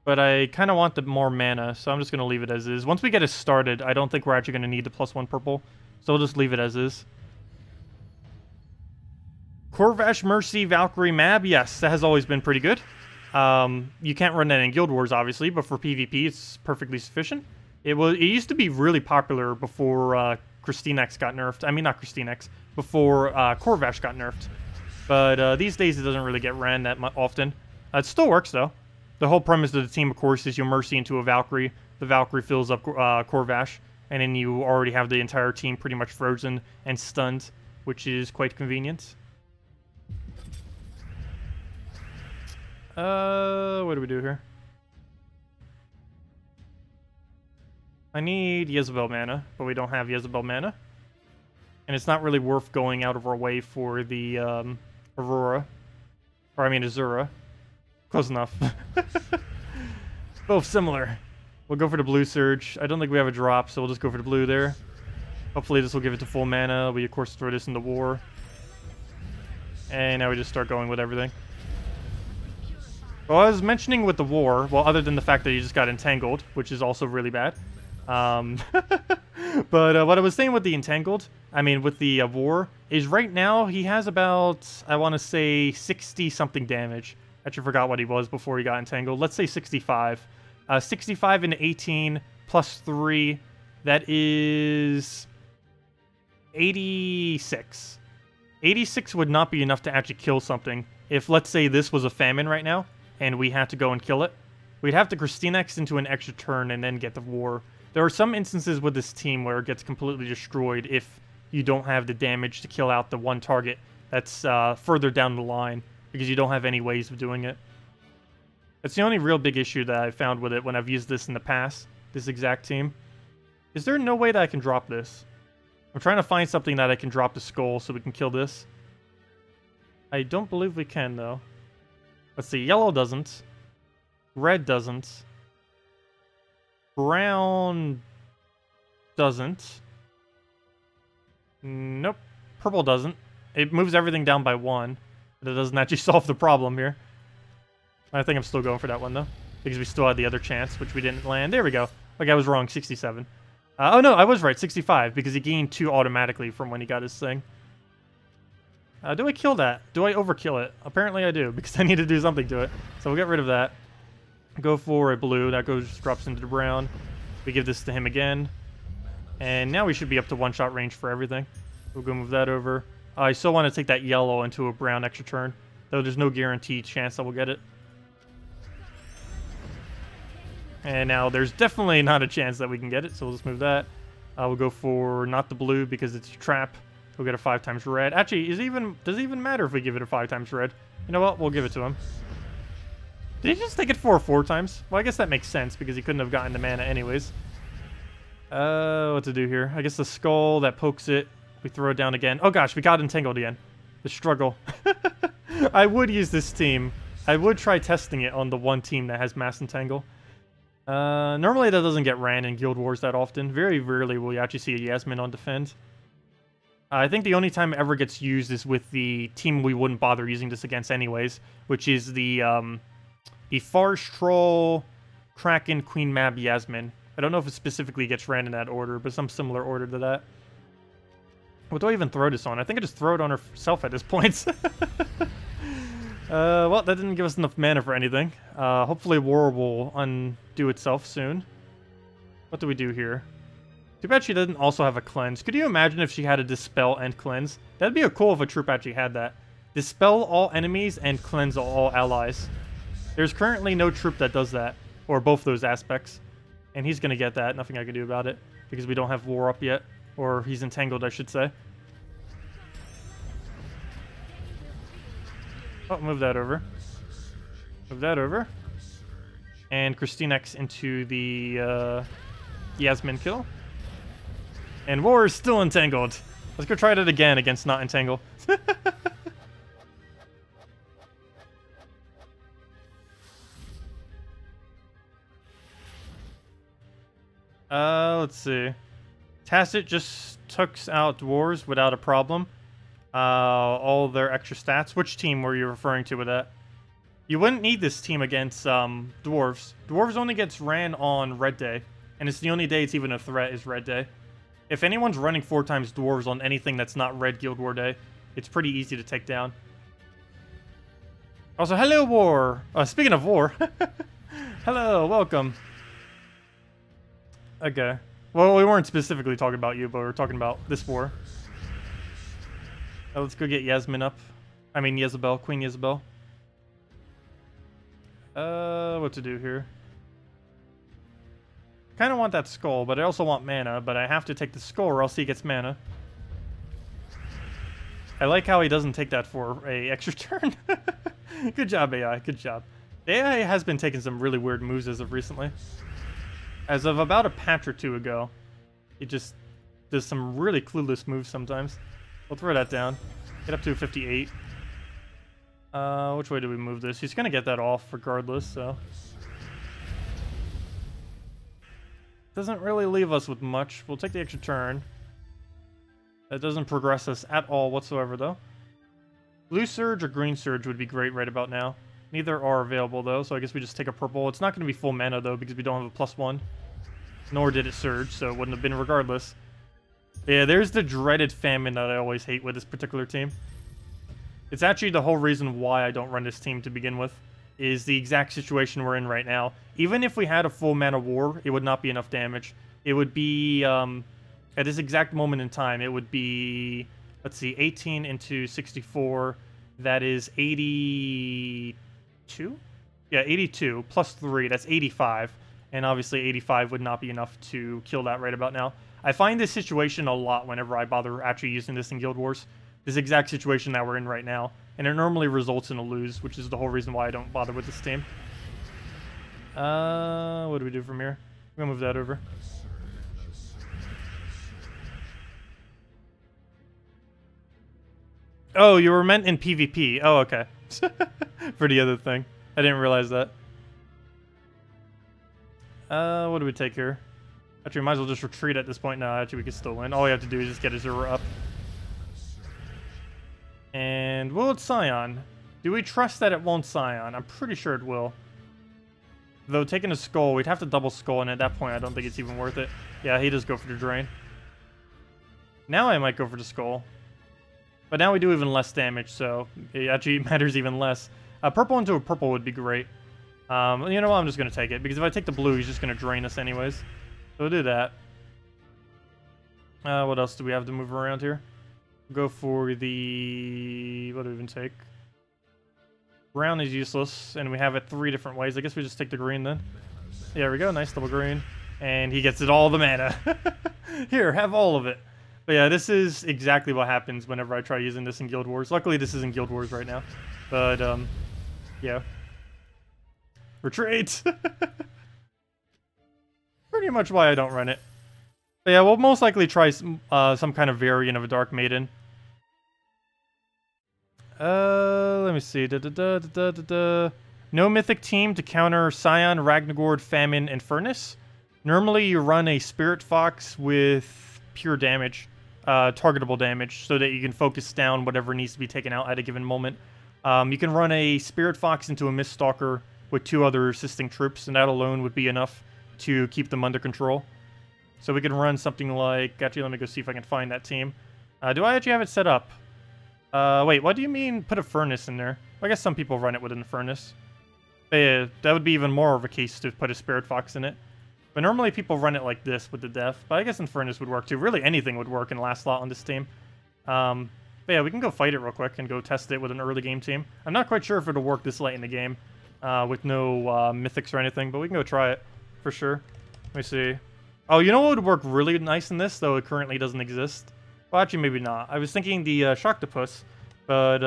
But I kind of want the more mana, so I'm just going to leave it as is. Once we get it started, I don't think we're actually going to need the +1 purple. So we'll just leave it as is. Corvash, Mercy, Valkyrie, Mab. Yes, that has always been pretty good. You can't run that in Guild Wars, obviously, but for PvP, it's perfectly sufficient. It used to be really popular before KrissTigger got nerfed. I mean, not KrissTigger. Before Corvash got nerfed. But these days, it doesn't really get ran that often. It still works, though. The whole premise of the team, of course, is you Mercy into a Valkyrie. The Valkyrie fills up Corvash, and then you already have the entire team pretty much frozen and stunned, which is quite convenient. What do we do here? I need Jezebel mana, but we don't have Jezebel mana. And it's not really worth going out of our way for the Aurora. Or I mean Azura. Close enough. Both similar. We'll go for the blue surge. I don't think we have a drop, so we'll just go for the blue there. Hopefully this will give it to full mana. We of course throw this into war. And now we just start going with everything. Well, I was mentioning with the war, well, other than the fact that he just got entangled, which is also really bad. But what I was saying with the entangled, I mean with the war, is right now he has about, I want to say 60-something damage. Actually forgot what he was before he got entangled. Let's say 65. 65 into 18 plus 3, that is 86. 86 would not be enough to actually kill something. If, let's say, this was a famine right now, and we had to go and kill it, we'd have to KrissTigger into an extra turn and then get the war. There are some instances with this team where it gets completely destroyed if you don't have the damage to kill out the one target that's further down the line, because you don't have any ways of doing it. That's the only real big issue that I found with it when I've used this in the past, this exact team. Is there no way that I can drop this? I'm trying to find something that I can drop the skull so we can kill this. I don't believe we can, though. Let's see, yellow doesn't. Red doesn't. Brown doesn't. Nope. Purple doesn't. It moves everything down by 1. But it doesn't actually solve the problem here. I think I'm still going for that one, though. Because we still had the other chance, which we didn't land. There we go. Like, I was wrong. 67. Oh, no, I was right. 65, because he gained 2 automatically from when he got his thing. Do I kill that? Do I overkill it? Apparently I do, because I need to do something to it. So we'll get rid of that. Go for a blue. That drops into the brown. We give this to him again. And now we should be up to one-shot range for everything. We'll go move that over. I still want to take that yellow into a brown extra turn, though there's no guaranteed chance that we'll get it. And now there's definitely not a chance that we can get it, so we'll just move that. We'll go for not the blue because it's a trap. We'll get a 5 times red. Actually, does it even matter if we give it a 5 times red? You know what? We'll give it to him. Did he just take it for 4 times? Well, I guess that makes sense because he couldn't have gotten the mana anyways. What to do here? I guess the skull that pokes it. We throw it down again. Oh gosh, we got entangled again. The struggle. I would use this team. I would try testing it on the one team that has mass entangle. Normally that doesn't get ran in Guild Wars that often. Very rarely will you actually see a Yasmin on defend. I think the only time it ever gets used is with the team we wouldn't bother using this against anyways, which is the Forest Troll, Kraken, Queen Mab, Yasmin. I don't know if it specifically gets ran in that order, but some similar order to that. What do I even throw this on? I think I just throw it on herself at this point. Well, that didn't give us enough mana for anything. Hopefully war will undo itself soon. What do we do here? Too bad she doesn't also have a cleanse. Could you imagine if she had a dispel and cleanse? That'd be cool if a troop actually had that. Dispel all enemies and cleanse all allies. There's currently no troop that does that, or both those aspects. And he's gonna get that, nothing I can do about it, because we don't have war up yet. Or he's entangled, I should say. Oh, move that over. Move that over. And KrissTigger into the Yasmin kill. And war is still entangled. Let's go try that again against not entangle. Let's see. Tacet just took out dwarves without a problem. All their extra stats. Which team were you referring to with that? You wouldn't need this team against dwarves. Dwarves only gets ran on Red Day, and it's the only day it's even a threat is Red Day. If anyone's running 4 times dwarves on anything that's not Red Guild War Day, it's pretty easy to take down. Also, hello war! Speaking of war, hello, welcome. Okay. Well, we weren't specifically talking about you, but we were talking about this war. Let's go get Yasmin up. I mean, Jezebel, Queen Jezebel. What to do here? Kind of want that skull, but I also want mana, but I have to take the skull or else he gets mana. I like how he doesn't take that for a extra turn. Good job, AI. Good job. The AI has been taking some really weird moves as of recently. As of about a patch or 2 ago, it just does some really clueless moves sometimes. We'll throw that down. Get up to a 58. Which way do we move this? He's gonna get that off regardless, so. Doesn't really leave us with much. We'll take the extra turn. That doesn't progress us at all whatsoever, though. Blue Surge or Green Surge would be great right about now. Neither are available, though, so I guess we just take a purple. It's not going to be full mana, though, because we don't have a +1. Nor did it surge, so it wouldn't have been regardless. But yeah, there's the dreaded famine that I always hate with this particular team. It's actually the whole reason why I don't run this team to begin with, is the exact situation we're in right now. Even if we had a full mana war, it would not be enough damage. It would be, at this exact moment in time, it would be, let's see, 18 into 64, that is 82? Yeah, 82, plus 3, that's 85. And obviously 85 would not be enough to kill that right about now. I find this situation a lot whenever I bother actually using this in Guild Wars. This exact situation that we're in right now. And it normally results in a lose, which is the whole reason why I don't bother with this team. What do we do from here? I'm gonna move that over. Oh, you were meant in PvP. Oh, okay. For the other thing. I didn't realize that. What do we take here? Actually, we might as well just retreat at this point. No, actually, we can still win. All we have to do is just get Azura up. And will it Scion? Do we trust that it won't Scion? I'm pretty sure it will. Though, taking a Skull, we'd have to double Skull, and at that point, I don't think it's even worth it. Yeah, he does go for the Drain. Now I might go for the Skull. But now we do even less damage, so it actually matters even less. Purple into a purple would be great. You know what, I'm just going to take it, because if I take the blue, he's just going to drain us anyways. So we'll do that. What else do we have to move around here? Go for the... what do we even take? Brown is useless, and we have it 3 different ways. I guess we just take the green then. Yeah, there we go, nice double green. And he gets it all the mana. Here, have all of it. But yeah, this is exactly what happens whenever I try using this in Guild Wars. Luckily, this is in Guild Wars right now. But, yeah. Retreat! Pretty much why I don't run it. But yeah, we'll most likely try some kind of variant of a Dark Maiden. Let me see. No Mythic team to counter Scion, Ragnagord, Famine, and Furnace. Normally, you run a Spirit Fox with pure damage. Targetable damage, so that you can focus down whatever needs to be taken out at a given moment. You can run a Spirit Fox into a Miststalker with 2 other assisting troops, and that alone would be enough to keep them under control. So we can run something like... Actually, let me go see if I can find that team. Do I actually have it set up? Wait, what do you mean put a Furnace in there? Well, I guess some people run it within the Furnace. But yeah, that would be even more of a case to put a Spirit Fox in it. But normally people run it like this with the Death. But I guess Infernus would work too. Really anything would work in last slot on this team. But yeah, we can go fight it real quick and go test it with an early game team. I'm not quite sure if it'll work this late in the game. With no mythics or anything. But we can go try it for sure. Let me see. Oh, you know what would work really nice in this? Though it currently doesn't exist. Well, actually maybe not. I was thinking the Shocktopus. But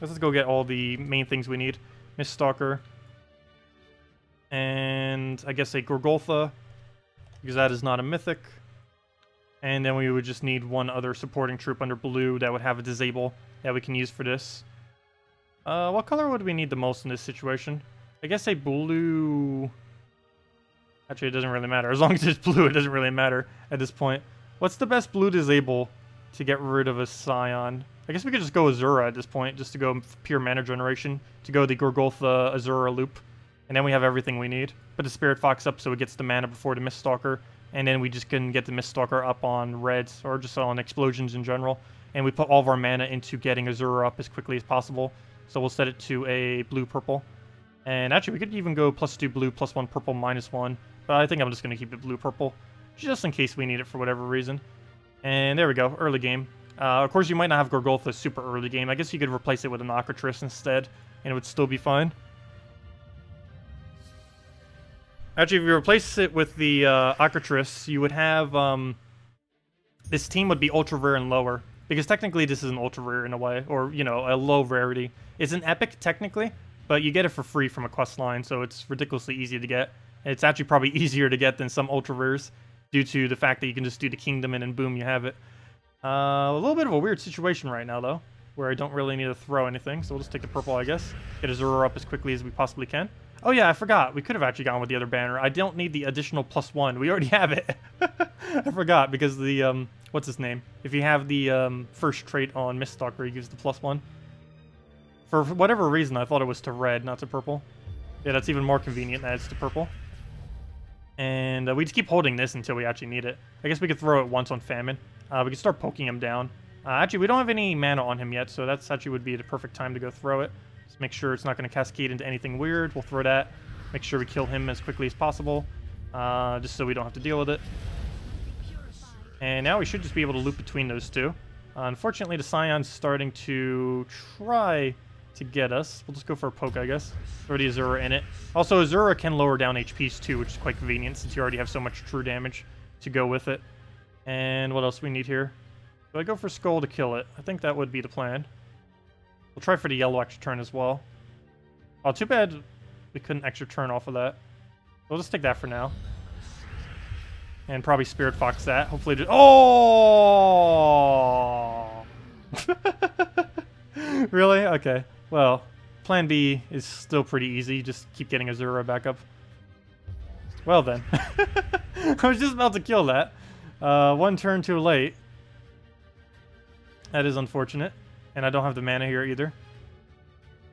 let's go get all the main things we need. Miststalker. And I guess a Gorgoltha, because that is not a mythic. And then we would just need 1 other supporting troop under blue that would have a disable that we can use for this. What color would we need the most in this situation? I guess a blue... Actually, it doesn't really matter. As long as it's blue, it doesn't really matter at this point. What's the best blue disable to get rid of a Scion? I guess we could just go Azura at this point, just to go pure mana generation, to go the Gorgoltha Azura loop. And then we have everything we need. Put the Spirit Fox up so it gets the mana before the Miststalker. And then we just can get the Miststalker up on reds, or just on explosions in general. And we put all of our mana into getting Azura up as quickly as possible. So we'll set it to a blue-purple. And actually, we could even go +2 blue, +1 purple, -1. But I think I'm just going to keep it blue-purple, just in case we need it for whatever reason. And there we go, early game. Of course, you might not have Gorgoltha super early game. I guess you could replace it with an Ocratrice instead, and it would still be fine. Actually, if you replace it with the Ocratrice, you would have... this team would be ultra rare and lower. Because technically this is an ultra rare in a way, or, you know, a low rarity. It's an epic, technically, but you get it for free from a quest line, so it's ridiculously easy to get. It's actually probably easier to get than some ultra rares, due to the fact that you can just do the kingdom and then boom, you have it. A little bit of a weird situation right now, though, where I don't really need to throw anything, so we'll just take the purple, I guess. Get Azura up as quickly as we possibly can. Oh yeah, I forgot. We could have actually gone with the other banner. I don't need the additional +1. We already have it. I forgot, because the, what's his name? If you have the first trait on Miststalker, he gives the +1. For whatever reason, I thought it was to red, not to purple. Yeah, that's even more convenient that it's to purple. And we just keep holding this until we actually need it. I guess we could throw it once on Famine. We can start poking him down. Actually, we don't have any mana on him yet, so that's actually would be the perfect time to go throw it. Just make sure it's not going to cascade into anything weird. We'll throw that. Make sure we kill him as quickly as possible, just so we don't have to deal with it. And now we should just be able to loop between those two. Unfortunately, the Scion's starting to try to get us. We'll just go for a poke, I guess. Throw the Azura in it. Also, Azura can lower down HPs too, which is quite convenient since you already have so much true damage to go with it. And what else we need here? Do I go for Skull to kill it? I think that would be the plan. We'll try for the yellow extra turn as well. Oh, too bad we couldn't extra turn off of that. We'll just take that for now. And probably Spirit Fox that. Hopefully just... Oh! Really? Okay. Well, plan B is still pretty easy. Just keep getting Azura back up. Well then. I was just about to kill that. One turn too late. That is unfortunate. And I don't have the mana here either.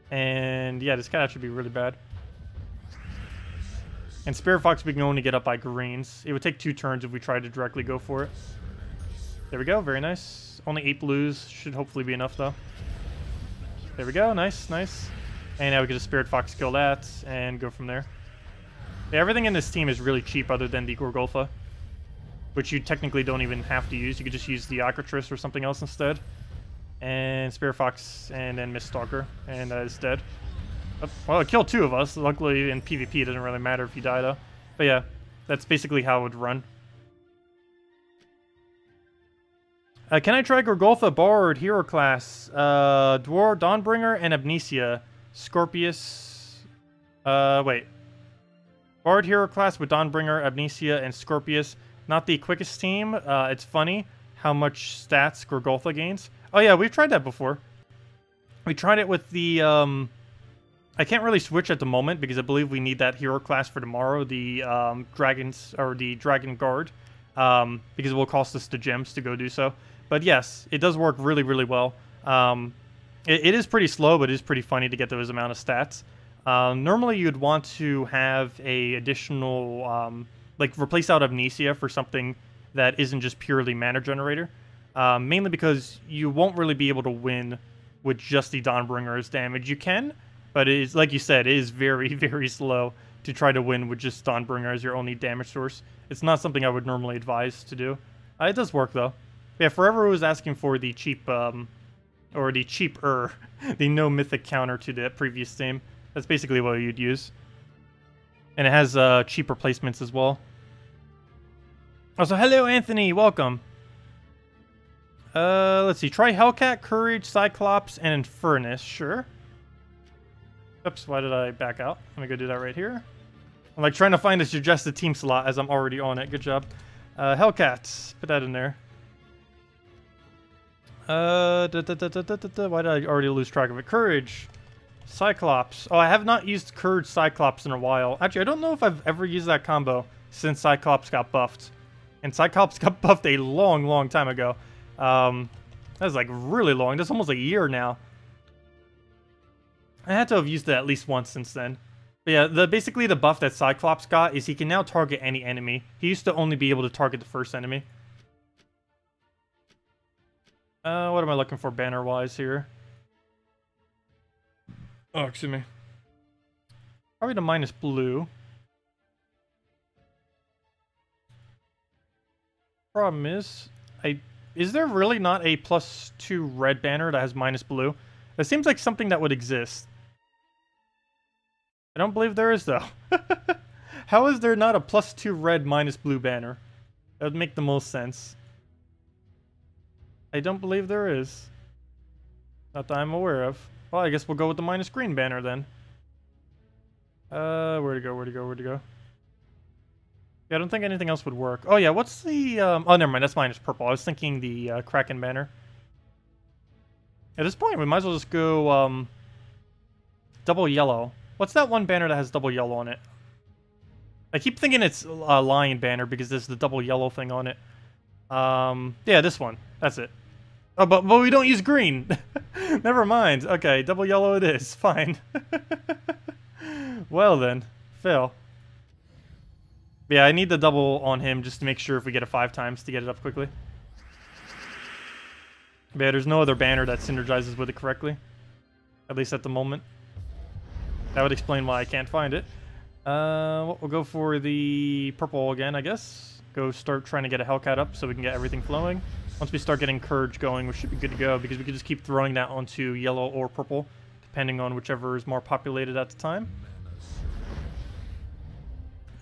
And yeah, this could actually be really bad. And Spirit Fox we can only get up by greens. It would take 2 turns if we tried to directly go for it. There we go, very nice. Only 8 blues, should hopefully be enough though. There we go, nice, nice. And now we can just Spirit Fox kill that and go from there. Yeah, everything in this team is really cheap other than the Gorgolfa, which you technically don't even have to use. You could just use the Ocratrice or something else instead. And Spirit Fox and then Miststalker, and that is dead. Well, it killed 2 of us. Luckily, in PvP, it doesn't really matter if you die, though. But yeah, that's basically how it would run. Can I try Gorgolfa, Bard, Hero Class, Dwarf, Dawnbringer, and Amnesia? Scorpius... wait. Bard, Hero Class with Dawnbringer, Amnesia, and Scorpius. Not the quickest team. It's funny how much stats Gorgolfa gains. Oh yeah, we've tried that before. We tried it with the... I can't really switch at the moment because I believe we need that hero class for tomorrow, the dragons or the dragon guard, because it will cost us the gems to go do so. But yes, it does work really, really well. It is pretty slow, but it is pretty funny to get those amount of stats. Normally, you'd want to have a additional, like replace out Amnesia for something that isn't just purely mana generator, mainly because you won't really be able to win with just the Dawnbringer's damage. You can. But it is, like you said, it is very, very slow to try to win with just Dawnbringer as your only damage source. It's not something I would normally advise to do. It does work, though. Yeah, forever was asking for the cheap, or the cheaper, the no mythic counter to the previous team. That's basically what you'd use. And it has cheap replacements as well. Also, hello, Anthony. Welcome. Let's see. Try Hellcat, Courage, Cyclops, and Infernus. Sure. Oops, why did I back out? Let me go do that right here. I'm like trying to find a suggested team slot as I'm already on it. Good job. Hellcats. Put that in there. Why did I already lose track of it? Courage. Cyclops. Oh, I have not used Courage Cyclops in a while. Actually, I don't know if I've ever used that combo since Cyclops got buffed. And Cyclops got buffed a long, long time ago. That was like really long. That's almost a year now. I had to have used it at least once since then. But yeah, basically the buff that Cyclops got is he can now target any enemy. He used to only be able to target the first enemy. What am I looking for banner-wise here? Oh, excuse me. Probably the minus blue. Problem is there really not a +2 red banner that has minus blue? That seems like something that would exist. I don't believe there is, though. How is there not a +2 red minus blue banner? That would make the most sense. I don't believe there is. Not that I'm aware of. Well, I guess we'll go with the minus green banner then. Where'd it go? Where'd it go? Where'd it go? Yeah, I don't think anything else would work. Oh yeah, what's the... Oh, never mind. That's minus purple. I was thinking the Kraken banner. At this point, we might as well just go double yellow. What's that one banner that has double yellow on it? I keep thinking it's a lion banner because there's the double yellow thing on it. Yeah, this one. That's it. Oh, but we don't use green. Never mind. Okay, double yellow it is. Fine. Well then, fail. Yeah, I need the double on him just to make sure if we get it 5 times to get it up quickly. But yeah, there's no other banner that synergizes with it correctly. At least at the moment. That would explain why I can't find it. We'll go for the purple again, I guess. Go start trying to get a Hellcat up so we can get everything flowing. Once we start getting Courage going, we should be good to go because we can just keep throwing that onto yellow or purple, depending on whichever is more populated at the time.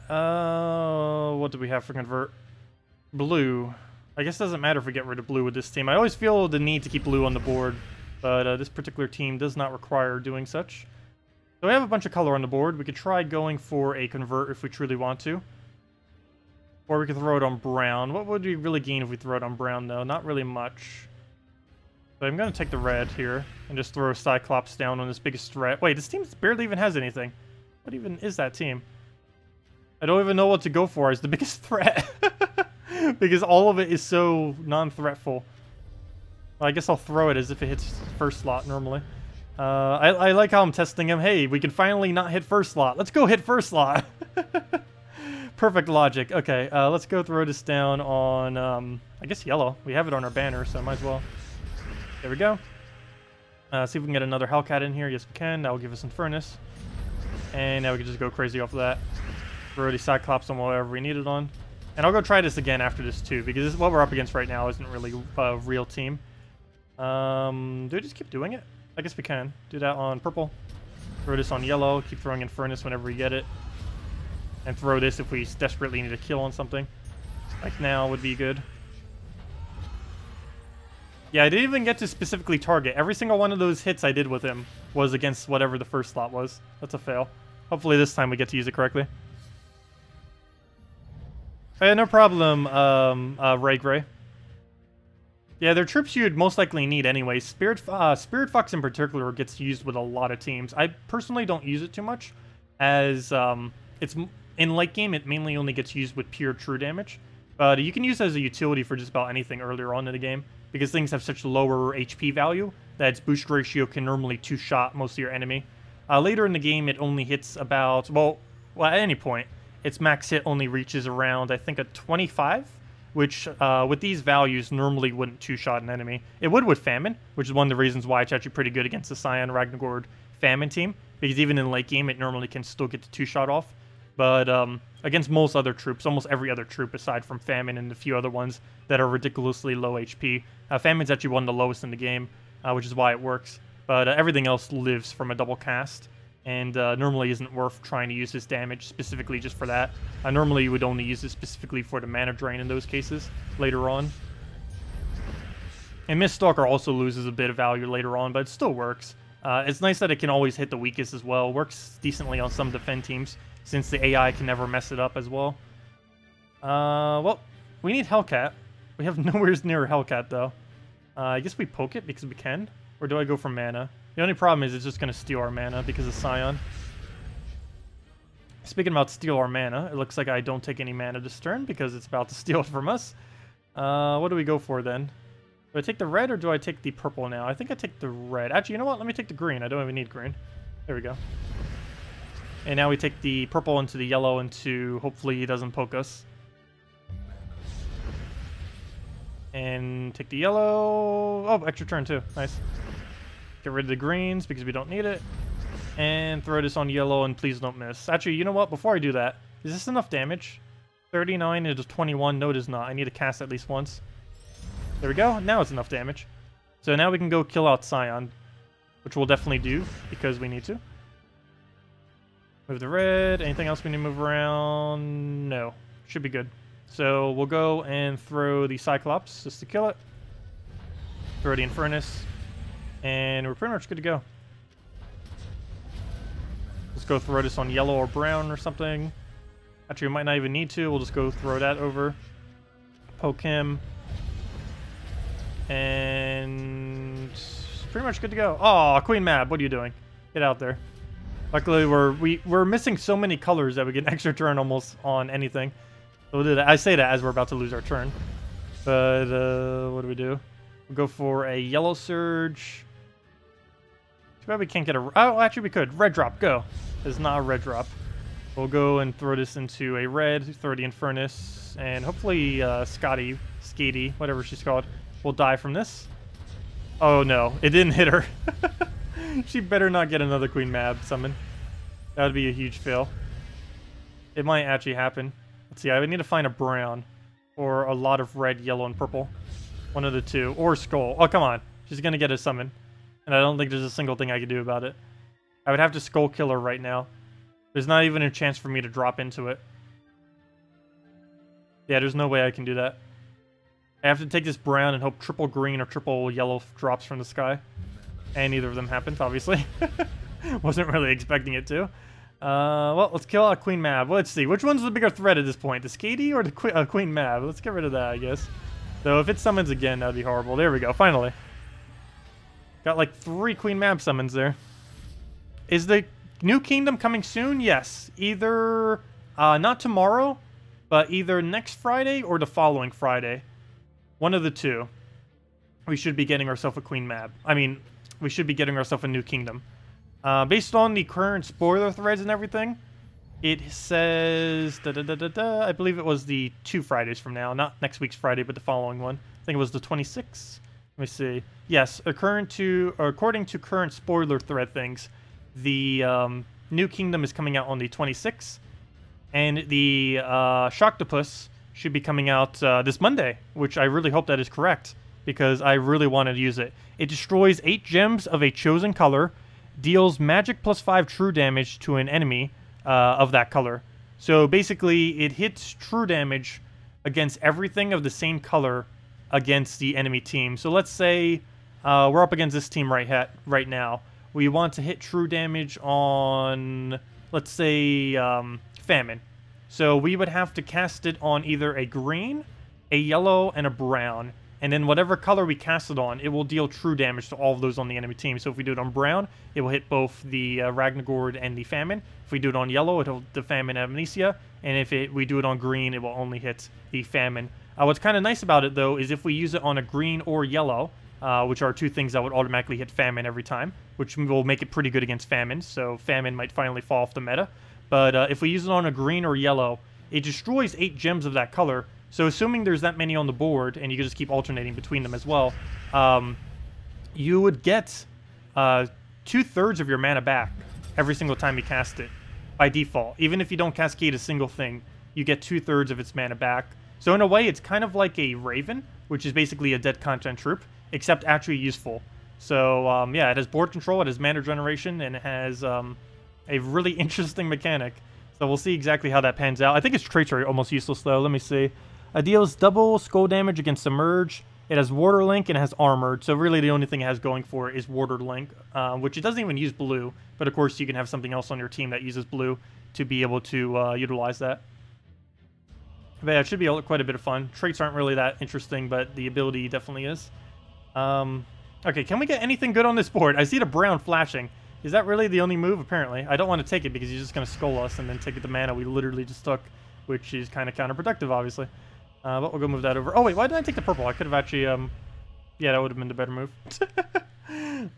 What do we have for convert? Blue. I guess it doesn't matter if we get rid of blue with this team. I always feel the need to keep blue on the board, but this particular team does not require doing such. So we have a bunch of color on the board. We could try going for a convert if we truly want to. Or we could throw it on brown. What would we really gain if we throw it on brown, though? Not really much. So I'm going to take the red here and just throw Cyclops down on this biggest threat. Wait, this team barely even has anything. What even is that team? I don't even know what to go for as the biggest threat. Because all of it is so non-threatful. Well, I guess I'll throw it as if it hits first slot normally. I like how I'm testing him. Hey, we can finally not hit first slot. Let's go hit first slot. Perfect logic. Okay, let's go throw this down on, I guess yellow. We have it on our banner, so might as well. There we go. See if we can get another Hellcat in here. Yes, we can. That will give us some Furnace. And now we can just go crazy off of that. Throw the Cyclops on whatever we need it on. And I'll go try this again after this too, because this, what we're up against right now isn't really a real team. Do we just keep doing it? I guess we can. Do that on purple. Throw this on yellow. Keep throwing in Furnace whenever we get it. And throw this if we desperately need a kill on something. Like now would be good. Yeah, I didn't even get to specifically target. Every single one of those hits I did with him was against whatever the first slot was. That's a fail. Hopefully this time we get to use it correctly. No problem, Ray Gray. Yeah, they're troops you'd most likely need anyway. Spirit Fox in particular gets used with a lot of teams. I personally don't use it too much, as it's in late game it mainly only gets used with pure true damage. But you can use it as a utility for just about anything earlier on in the game, because things have such lower HP value that its boost ratio can normally two-shot most of your enemy. Later in the game it only hits about, well at any point, its max hit only reaches around, I think, a 25, which with these values normally wouldn't two-shot an enemy. It would with Famine, which is one of the reasons why it's actually pretty good against the Scion Ragnargord Famine team, because even in late game it normally can still get the two-shot off. But against most other troops, almost every other troop aside from Famine and a few other ones that are ridiculously low HP, Famine's actually one of the lowest in the game, which is why it works. But everything else lives from a double cast, and normally isn't worth trying to use this damage specifically just for that. Normally you would only use it specifically for the mana drain in those cases later on. And Miststalker also loses a bit of value later on, but it still works. It's nice that it can always hit the weakest as well. Works decently on some defend teams, since the AI can never mess it up as well. Well, we need Hellcat. We have nowhere near Hellcat, though. I guess we poke it because we can. Or do I go for mana? The only problem is it's just going to steal our mana because of Scion. Speaking about steal our mana, it looks like I don't take any mana this turn because it's about to steal it from us. What do we go for then? Do I take the red or do I take the purple now? I think I take the red. Actually, you know what? Let me take the green. I don't even need green. There we go. And now we take the purple into the yellow into, hopefully he doesn't poke us. And take the yellow. Oh, extra turn too. Nice. Get rid of the greens because we don't need it. And throw this on yellow and please don't miss. Actually, you know what? Before I do that, is this enough damage? 39 into 21. No, it is not. I need to cast at least once. There we go. Now it's enough damage. So now we can go kill out Scion, which we'll definitely do because we need to. Move the red. Anything else we need to move around? No. Should be good. So we'll go and throw the Cyclops just to kill it. Throw the Infernus. And we're pretty much good to go. Let's go throw this on yellow or brown or something. Actually, we might not even need to. We'll just go throw that over. Poke him. And pretty much good to go. Oh, Queen Mab, what are you doing? Get out there. Luckily, we're missing so many colors that we get an extra turn almost on anything. So we'll do that. I say that as we're about to lose our turn. But what do we do? We'll go for a yellow surge. bad we can't get a... Oh, actually we could. Red drop, go. It's not a red drop. We'll go and throw this into a red, throw the Infernus, and hopefully Skady, whatever she's called, will die from this. Oh no, it didn't hit her. She better not get another Queen Mab summon. That would be a huge fail. It might actually happen. Let's see, I would need to find a brown. Or a lot of red, yellow, and purple. One of the two. Or Skull. Oh, come on. She's gonna get a summon. And I don't think there's a single thing I can do about it. I would have to Skull kill her right now. There's not even a chance for me to drop into it. Yeah, there's no way I can do that. I have to take this brown and hope triple green or triple yellow drops from the sky. And neither of them happens, obviously. Wasn't really expecting it to. Well, let's kill out Queen Mab. Let's see. Which one's the bigger threat at this point? The Skady or the Queen Mab? Let's get rid of that, I guess. Though if it summons again, that'd be horrible. There we go, finally. Got like 3 Queen Mab summons there. Is the new kingdom coming soon? Yes. Either, not tomorrow, but either next Friday or the following Friday. One of the two. We should be getting ourselves a Queen Mab. I mean, we should be getting ourselves a new kingdom. Based on the current spoiler threads and everything, it says, I believe it was the 2 Fridays from now, not next week's Friday, but the following one. I think it was the 26th. Let me see. Yes, according to current spoiler thread things, the new kingdom is coming out on the 26th, and the Shocktopus should be coming out this Monday, which I really hope that is correct, because I really wanted to use it. It destroys 8 gems of a chosen color, deals magic +5 true damage to an enemy of that color. So basically, it hits true damage against everything of the same color against the enemy team. So let's say we're up against this team right now. We want to hit true damage on, let's say, Famine. So we would have to cast it on either a green, a yellow, and a brown. And then whatever color we cast it on, it will deal true damage to all of those on the enemy team. So if we do it on brown, it will hit both the Ragnagord and the Famine. If we do it on yellow, it'll hit the Famine and Amnesia. And if we do it on green, it will only hit the Famine. What's kind of nice about it, though, is if we use it on a green or yellow, which are 2 things that would automatically hit Famine every time, which will make it pretty good against Famine. So Famine might finally fall off the meta. But if we use it on a green or yellow, it destroys 8 gems of that color. So assuming there's that many on the board, and you can just keep alternating between them as well, you would get 2/3 of your mana back every single time you cast it, by default. Even if you don't cascade a single thing, you get 2/3 of its mana back. So in a way, it's kind of like a Raven, which is basically a dead content troop, except actually useful. So yeah, it has board control, it has mana generation, and it has a really interesting mechanic. So we'll see exactly how that pans out. I think its traits are almost useless, though. Let me see. It deals double skull damage against Submerge. It has Water Link and it has Armored. So really the only thing it has going for it is Water Link, which it doesn't even use blue. But of course you can have something else on your team that uses blue to be able to utilize that. But yeah, it should be quite a bit of fun. Traits aren't really that interesting, but the ability definitely is. Okay, can we get anything good on this board? I see the brown flashing. Is that really the only move? Apparently. I don't want to take it because he's just going to skull us and then take the mana we literally just took, which is kind of counterproductive, obviously. But we'll go move that over. Oh, wait, why did I take the purple? I could have actually, yeah, that would have been the better move.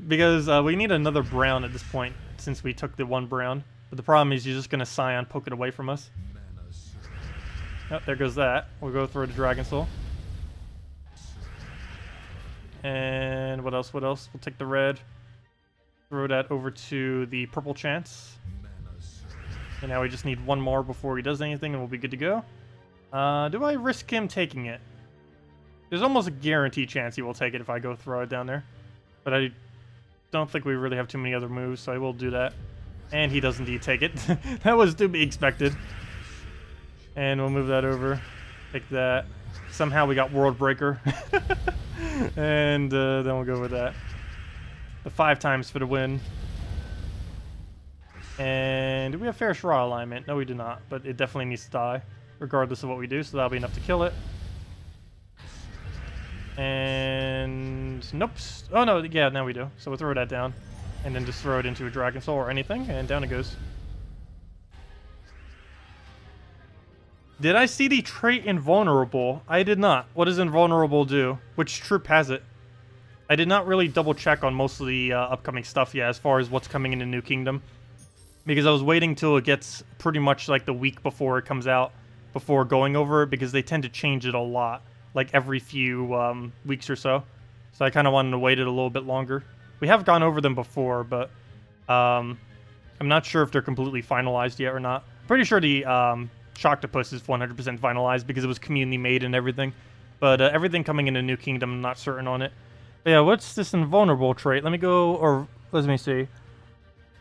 Because we need another brown at this point, since we took the 1 brown. But the problem is you're just going to Scion poke it away from us. Oh, there goes that. We'll go through the Dragon Soul. And what else? What else? We'll take the red. Throw that over to the purple chance. And now we just need 1 more before he does anything and we'll be good to go. Do I risk him taking it? There's almost a guaranteed chance he will take it if I go throw it down there. But I don't think we really have too many other moves, so I will do that. And he does indeed take it. That was to be expected. And we'll move that over. Take that. Somehow we got World Breaker. And then we'll go with that. The 5 times for the win. And do we have Fair Shra alignment? No, we do not. But it definitely needs to die, regardless of what we do. So that'll be enough to kill it. And nope. Oh no, yeah, now we do. So we'll throw that down. And then just throw it into a Dragon Soul or anything. And down it goes. Did I see the trait Invulnerable? I did not. What does Invulnerable do? Which troop has it? I did not really double check on most of the upcoming stuff yet as far as what's coming into New Kingdom. Because I was waiting till it gets pretty much like the week before it comes out, before going over it, because they tend to change it a lot, like every few weeks or so. So I kind of wanted to wait it a little bit longer. We have gone over them before, but I'm not sure if they're completely finalized yet or not. Pretty sure the Shocktopus is 100% finalized because it was community made and everything. But everything coming into New Kingdom, I'm not certain on it. But yeah, what's this invulnerable trait? Let me go, or let me see.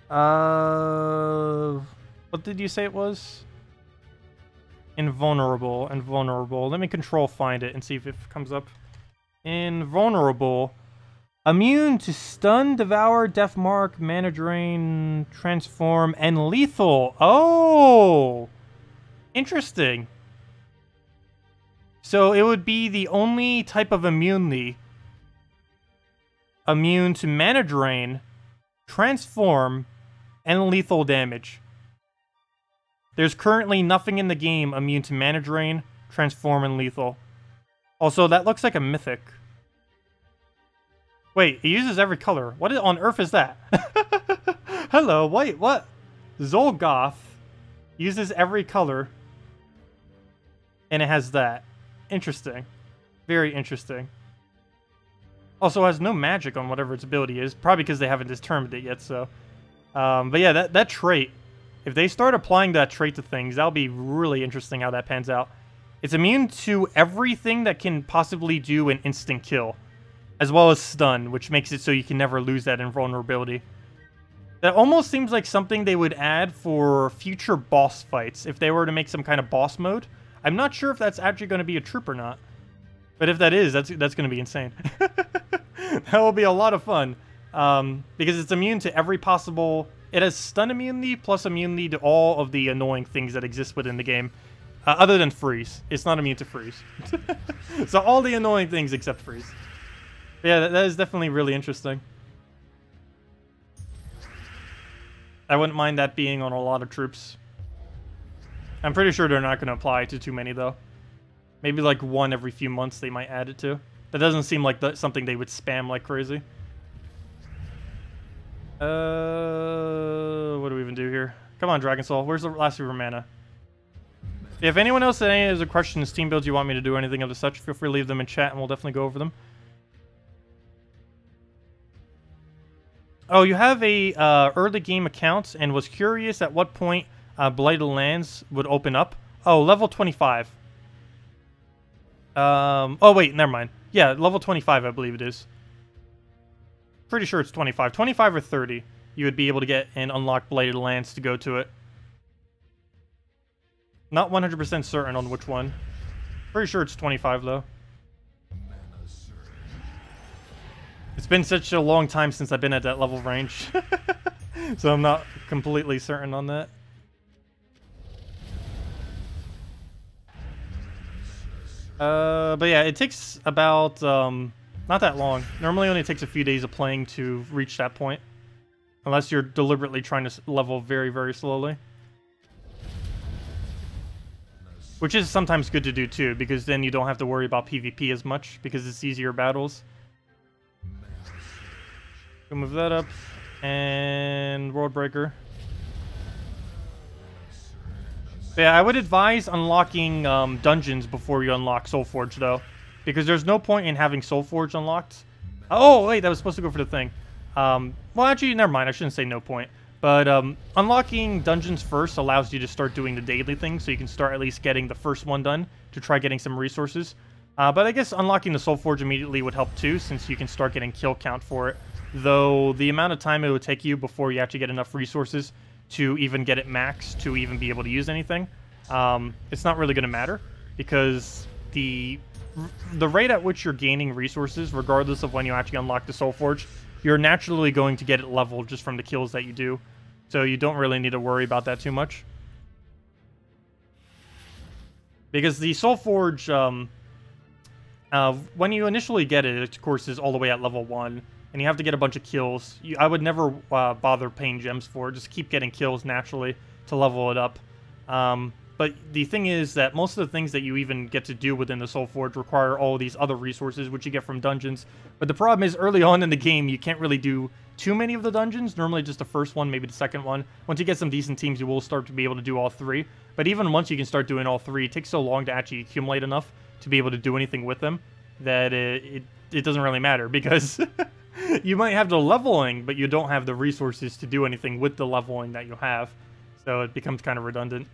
What did you say it was? Invulnerable. Let me control find it and see if it comes up. Invulnerable. Immune to stun, devour, death mark, mana drain, transform, and lethal. Oh! Interesting. So it would be the only type of immunity. Immune to mana drain, transform, and lethal damage. There's currently nothing in the game immune to mana drain, transform, and lethal. Also, that looks like a mythic. Wait, it uses every color. What on earth is that? Hello, wait, what? Zolgoth uses every color. And it has that. Interesting. Very interesting. Also, it has no magic on whatever its ability is. Probably because they haven't determined it yet, so... but yeah, that trait, if they start applying that trait to things, that'll be really interesting how that pans out. It's immune to everything that can possibly do an instant kill, as well as stun, which makes it so you can never lose that invulnerability. That almost seems like something they would add for future boss fights, if they were to make some kind of boss mode. I'm not sure if that's actually going to be a troop or not. But if that is, that's going to be insane. That will be a lot of fun. Because it's immune to every possible... It has stun immunity plus immunity to all of the annoying things that exist within the game. Other than freeze. It's not immune to freeze. So all the annoying things except freeze. But yeah, that is definitely really interesting. I wouldn't mind that being on a lot of troops. I'm pretty sure they're not going to apply to too many, though. Maybe like one every few months they might add it to. That doesn't seem like something they would spam like crazy. What do we even do here? Come on, Dragon Soul. Where's the last of your mana? If anyone else has any other questions, team builds you want me to do, anything of the such, feel free to leave them in chat and we'll definitely go over them. Oh, you have a early game account and was curious at what point Blighted Lands would open up. Oh, level 25. Oh wait, never mind. Yeah, level 25 I believe it is. Pretty sure it's 25. 25 or 30 you would be able to get and unlock Blighted Lands to go to it. Not 100% certain on which one. Pretty sure it's 25 though. It's been such a long time since I've been at that level range. So I'm not completely certain on that. But yeah, it takes about, not that long. Normally only takes a few days of playing to reach that point. Unless you're deliberately trying to level very, very slowly. Which is sometimes good to do too, because then you don't have to worry about PvP as much, because it's easier battles. We'll move that up. And World Breaker. But yeah, I would advise unlocking dungeons before you unlock Soulforge, though. Because there's no point in having Soulforge unlocked. Oh, wait, that was supposed to go for the thing. Well, actually, never mind. I shouldn't say no point. But unlocking dungeons first allows you to start doing the daily things, so you can start at least getting the first one done to try getting some resources. But I guess unlocking the Soulforge immediately would help too, since you can start getting kill count for it. Though the amount of time it would take you before you actually get enough resources to even get it maxed to even be able to use anything, it's not really going to matter, because the rate at which you're gaining resources, regardless of when you actually unlock the Soulforge, you're naturally going to get it leveled just from the kills that you do. So you don't really need to worry about that too much. Because the Soulforge, when you initially get it, of course, is all the way at level 1. And you have to get a bunch of kills. I would never bother paying gems for it. Just keep getting kills naturally to level it up. But the thing is that most of the things that you even get to do within the Soul Forge require all these other resources, which you get from dungeons. But the problem is, early on in the game, you can't really do too many of the dungeons. Normally just the first one, maybe the second one. Once you get some decent teams, you will start to be able to do all 3. But even once you can start doing all 3, it takes so long to actually accumulate enough to be able to do anything with them that it doesn't really matter, because you might have the leveling, but you don't have the resources to do anything with the leveling that you have. So it becomes kind of redundant.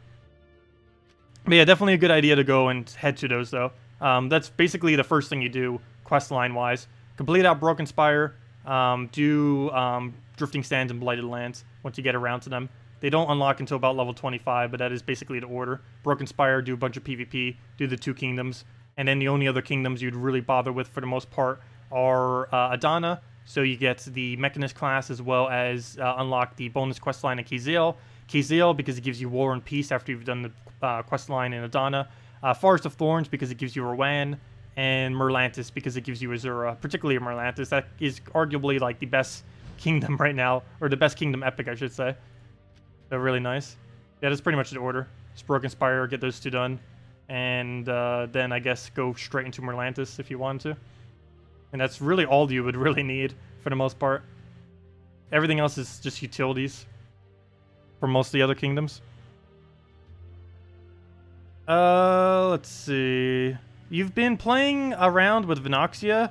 But yeah, definitely a good idea to go and head to those, though. That's basically the first thing you do, quest line-wise. Complete out Broken Spire, do Drifting Sands and Blighted Lands once you get around to them. They don't unlock until about level 25, but that is basically the order. Broken Spire, do a bunch of PvP, do the 2 kingdoms, and then the only other kingdoms you'd really bother with for the most part are Adana, so you get the Mechanist class, as well as unlock the bonus quest line in Kizil. Kizil, because it gives you War and Peace after you've done the quest line in Adana. Forest of Thorns, because it gives you Rowan. And Merlantis, because it gives you Azura. Particularly Merlantis. That is arguably like the best kingdom right now. Or the best kingdom epic, I should say. So really nice. Yeah, that's pretty much the order. Just Broken Spire, get those 2 done. And then I guess go straight into Merlantis if you want to. And that's really all you would really need for the most part. Everything else is just utilities for most of the other kingdoms. Let's see. You've been playing around with Venoxia.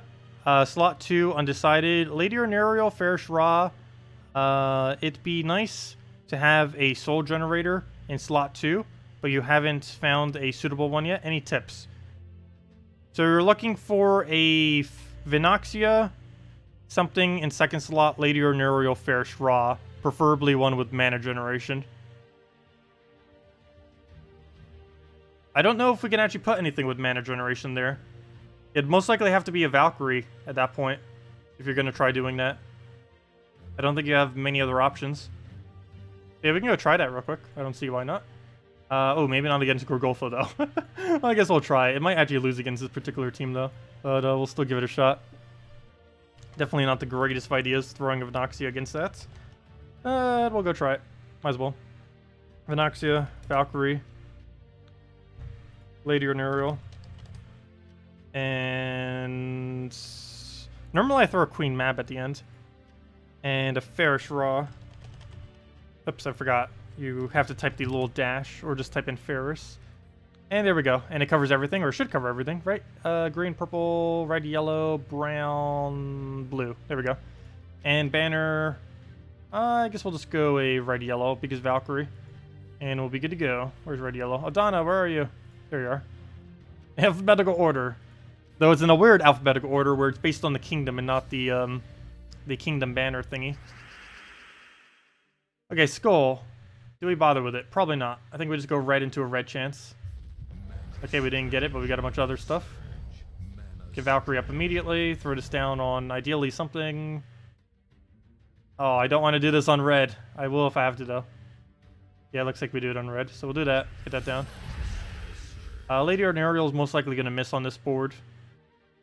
Slot 2, Undecided. Lady Ornerial, Fairish Ra. It'd be nice to have a soul generator in slot 2, but you haven't found a suitable one yet. Any tips? So you're looking for a Venoxia, something in second slot, Lady Ornerial, Fairish Ra. Preferably one with mana generation. I don't know if we can actually put anything with mana generation there. It'd most likely have to be a Valkyrie at that point, if you're going to try doing that. I don't think you have many other options. Yeah, we can go try that real quick. I don't see why not. Oh, maybe not against Gorgolfo, though. Well, I guess we'll try. It might actually lose against this particular team, though. But we'll still give it a shot. Definitely not the greatest of ideas throwing a Venoxia against that. We'll go try it. Might as well. Venoxia, Valkyrie, Lady Ornerial, and normally I throw a Queen Mab at the end, and a Fairish Ra. Oops, I forgot. You have to type the little dash, or just type in Fairish. And there we go. And it covers everything, or should cover everything, right? Green, purple, red, yellow, brown, blue. There we go. And banner, I guess we'll just go a red, yellow, because Valkyrie. And we'll be good to go. Where's red, yellow? Adana, where are you? There you are. Alphabetical order. Though it's in a weird alphabetical order where it's based on the kingdom and not the kingdom banner thingy. Okay, Skull. Do we bother with it? Probably not. I think we just go right into a red chance. Okay, we didn't get it, but we got a bunch of other stuff. Get Valkyrie up immediately. Throw this down on ideally something. Oh, I don't want to do this on red. I will if I have to, though. Yeah, it looks like we do it on red, so we'll do that. Get that down. Lady Ornerial is most likely going to miss on this board.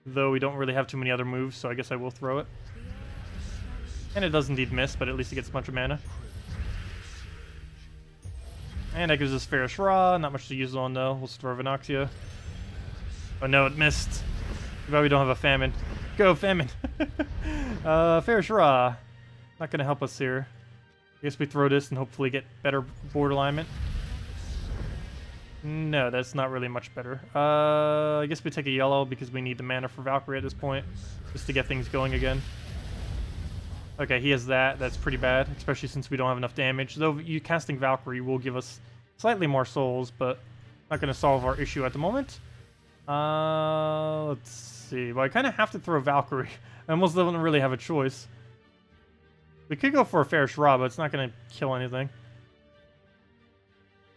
Though we don't really have too many other moves, so I guess I will throw it. And it does indeed miss, but at least it gets a bunch of mana. And that gives us Fairish Ra. Not much to use on, though. We'll throw Venoxia. Oh no, it missed. Too bad we don't have a Famine. Go, Famine! Fairish Ra. Not going to help us here. I guess we throw this and hopefully get better board alignment. No, that's not really much better. I guess we take a yellow because we need the mana for Valkyrie at this point. Just to get things going again. Okay, he has that. That's pretty bad, especially since we don't have enough damage. Though you casting Valkyrie will give us slightly more souls, but not going to solve our issue at the moment. Let's see. Well, I kind of have to throw Valkyrie. I almost don't really have a choice. We could go for a Fairish Ra, but it's not going to kill anything.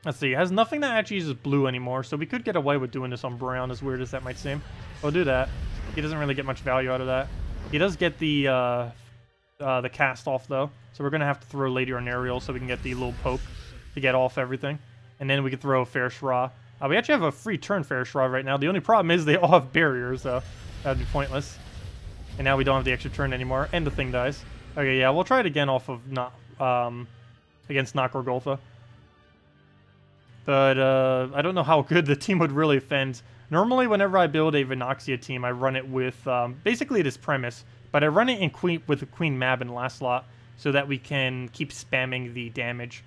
Let's see. It has nothing that actually uses blue anymore, so we could get away with doing this on brown, as weird as that might seem. We'll do that. He doesn't really get much value out of that. He does get the cast off, though, so we're going to have to throw Lady Ornerial so we can get the little poke to get off everything. And then we can throw Fairish Ra. We actually have a free turn Fairish Ra right now. The only problem is they all have barriers, so that would be pointless. And now we don't have the extra turn anymore, and the thing dies. Okay, yeah, we'll try it again off of not against Gorgolfo. But I don't know how good the team would really fend. Normally, whenever I build a Venoxia team, I run it with basically this premise. But I run it in with a Queen Mab in the last slot so that we can keep spamming the damage.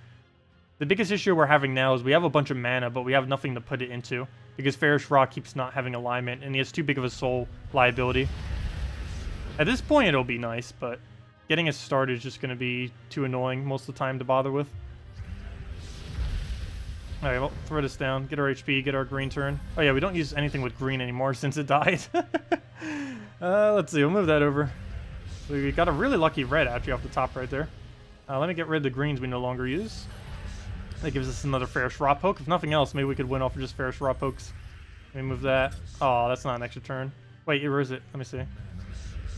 The biggest issue we're having now is we have a bunch of mana, but we have nothing to put it into. Because Ferrous Raw keeps not having alignment, and he has too big of a soul liability. At this point, it'll be nice, but getting it started is just going to be too annoying most of the time to bother with. Alright, well, throw this down, get our HP, get our green turn. Oh yeah, we don't use anything with green anymore since it died. Let's see, we'll move that over. We got a really lucky red actually off the top right there. Let me get rid of the greens we no longer use. That gives us another Ferrous Raw poke. If nothing else, maybe we could win off of just Ferrous Raw pokes. Let me move that. Oh, that's not an extra turn. Wait, where is it? Let me see.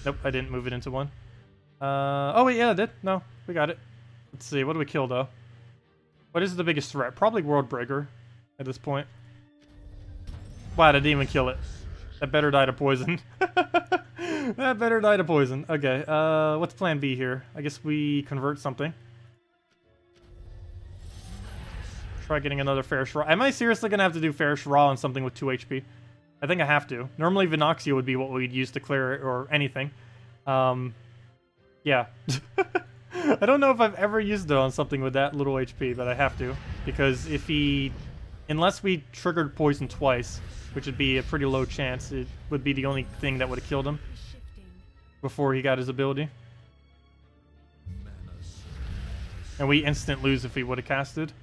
Nope, I didn't move it into one. Oh wait, yeah, I did. No, we got it. Let's see, what do we kill though? What is the biggest threat? Probably World Breaker at this point. Wow, I didn't even kill it. That better die to poison. That better die to poison. Okay, what's plan B here? I guess we convert something. Try getting another Ferrous Raw. Am I seriously going to have to do Ferrous Raw on something with 2 HP? I think I have to. Normally Venoxia would be what we'd use to clear it, or anything. Yeah. I don't know if I've ever used it on something with that little HP, but I have to. Because if he... Unless we triggered poison twice, which would be a pretty low chance, it would be the only thing that would have killed him before he got his ability. And we instant lose if we would have casted.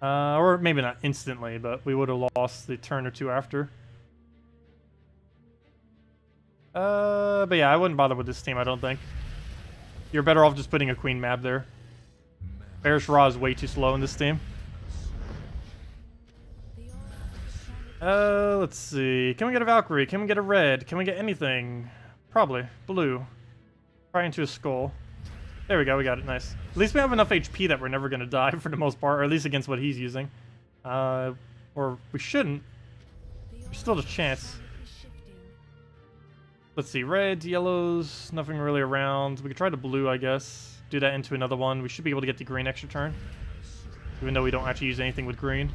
Or maybe not instantly, but we would have lost the turn or two after. But yeah, I wouldn't bother with this team, I don't think. You're better off just putting a Queen Mab there. Ferrous Raw is way too slow in this team. Let's see. Can we get a Valkyrie? Can we get a red? Can we get anything? Probably. Blue. Try into a skull. There we go, we got it, nice. At least we have enough HP that we're never going to die for the most part, or at least against what he's using. Or we shouldn't. There's still a chance. Let's see, reds, yellows, nothing really around. We could try the blue, I guess. Do that into another one. We should be able to get the green extra turn. Even though we don't actually use anything with green.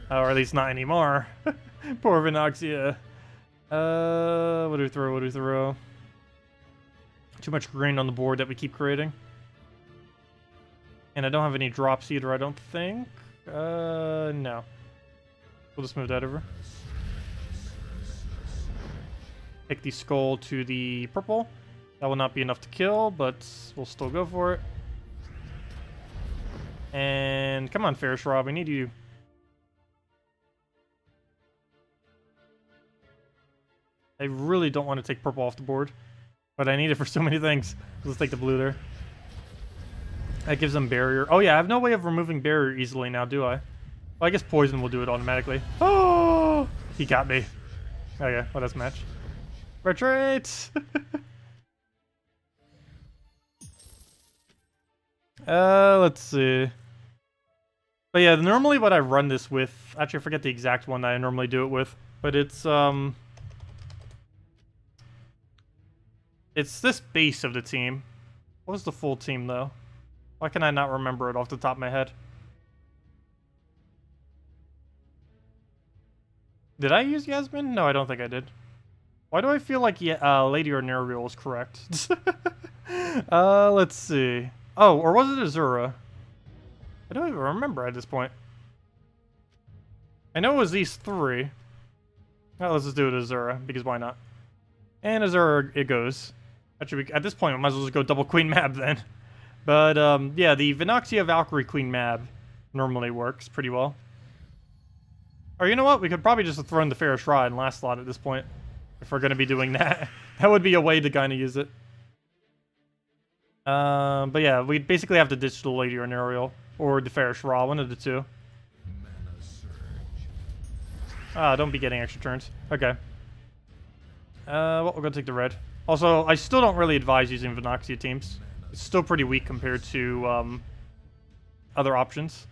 Or at least not anymore. Poor Venoxia. What do we throw, what do we throw? Too much green on the board that we keep creating. And I don't have any drops either, I don't think. No. We'll just move that over. Take the skull to the purple. That will not be enough to kill, but we'll still go for it. And come on, Ferrous Raw, we need you. I really don't want to take purple off the board. But I need it for so many things. Let's take the blue there. That gives them barrier. Oh yeah, I have no way of removing barrier easily now, do I? Well, I guess poison will do it automatically. Oh! He got me. Okay, let us match. Retreat! Let's see. But yeah, normally what I run this with... Actually, I forget the exact one that I normally do it with. But it's this base of the team. What was the full team, though? Why can I not remember it off the top of my head? Did I use Yasmin? No, I don't think I did. Why do I feel like Lady Arnerial is correct? Let's see. Oh, or was it Azura? I don't even remember at this point. I know it was these three. Well, let's just do it Azura, because why not? And Azura it goes. Actually, at this point, we might as well just go double Queen Mab then. But, yeah, the Venoxia Valkyrie Queen Mab normally works pretty well. Or you know what? We could probably just throw in the Ferrous Raw in last slot at this point. If we're going to be doing that. That would be a way to kind of use it. But yeah, we basically have to ditch the Lady Arnerial. Or the Ferrous Raw, one of the two. Ah, don't be getting extra turns. Okay. Well, we're going to take the red. Also, I still don't really advise using Venoxia teams. It's still pretty weak compared to other options.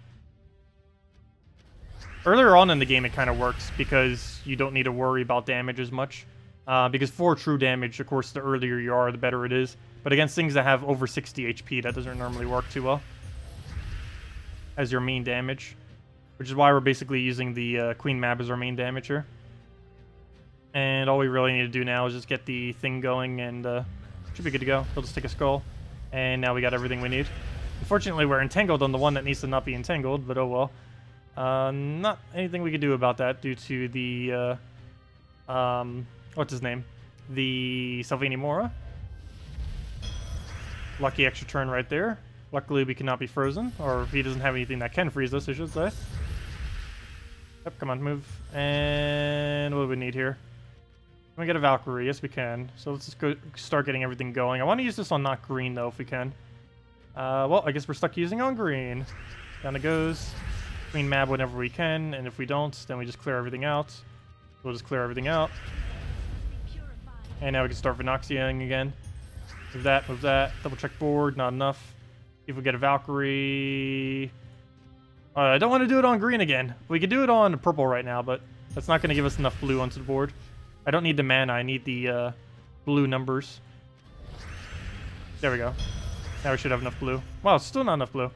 Earlier on in the game, it kind of works because you don't need to worry about damage as much. Because for true damage, of course, the earlier you are, the better it is. But against things that have over 60 HP, that doesn't normally work too well. as your main damage, which is why we're basically using the Queen map as our main damage here. And all we really need to do now is just get the thing going, and should be good to go. We'll just take a skull, and now we got everything we need. Unfortunately, we're entangled on the one that needs to not be entangled, but oh well. Not anything we could do about that due to the, what's his name? The Salvini Mora. Lucky extra turn right there. Luckily, we cannot be frozen, or he doesn't have anything that can freeze us, I should say. Yep, come on, move. And what do we need here? Can we get a Valkyrie? Yes, we can. So let's just go start getting everything going. I want to use this on not green, though, if we can. Well, I guess we're stuck using on green. Down it goes. Queen mab whenever we can, and if we don't, then we just clear everything out. We'll just clear everything out. And now we can start Venoxiaing again. Move that. Double check board, not enough. See if we get a Valkyrie. I don't want to do it on green again. We could do it on purple right now, but that's not going to give us enough blue onto the board. I don't need the mana, I need the blue numbers. There we go. Now we should have enough blue. Wow, still not enough blue.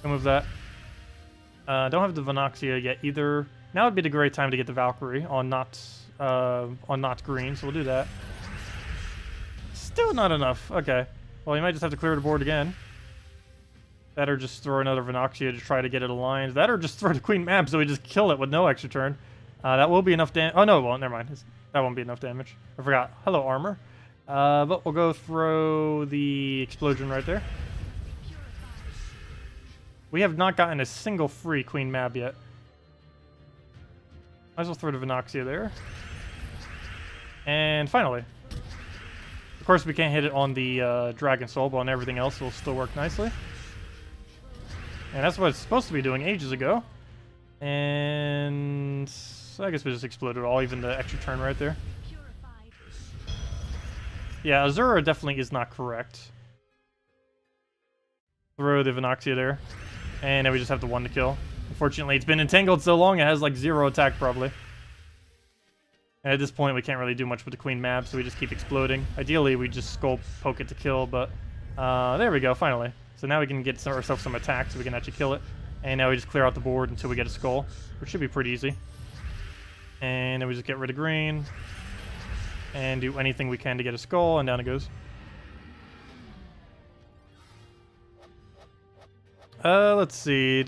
I'll move that. Don't have the Venoxia yet either. Now would be the great time to get the Valkyrie on not green, so we'll do that. Still not enough. Okay. Well, you might just have to clear the board again. That or just throw another Venoxia to try to get it aligned. That or just throw the Queen map so we just kill it with no extra turn. That will be enough damage. Oh, no, it won't. Never mind. That won't be enough damage. I forgot. Hello, armor. But we'll go throw the explosion right there. We have not gotten a single free Queen map yet. Might as well throw the Venoxia there. And finally. Of course, we can't hit it on the Dragon Soul, but on everything else, it'll still work nicely. And that's what it's supposed to be doing ages ago. And so I guess we just exploded all, even the extra turn right there. Yeah, Azura definitely is not correct. Throw the Venoxia there. And then we just have the one to kill. Unfortunately, it's been entangled so long, it has like 0 attack probably. And at this point, we can't really do much with the Queen map, so we just keep exploding. Ideally, we just skull poke it to kill, but there we go, finally. So now we can get ourselves some attack, so we can actually kill it. And now we just clear out the board until we get a skull, which should be pretty easy. And then we just get rid of green. And do anything we can to get a skull, and down it goes. Let's see.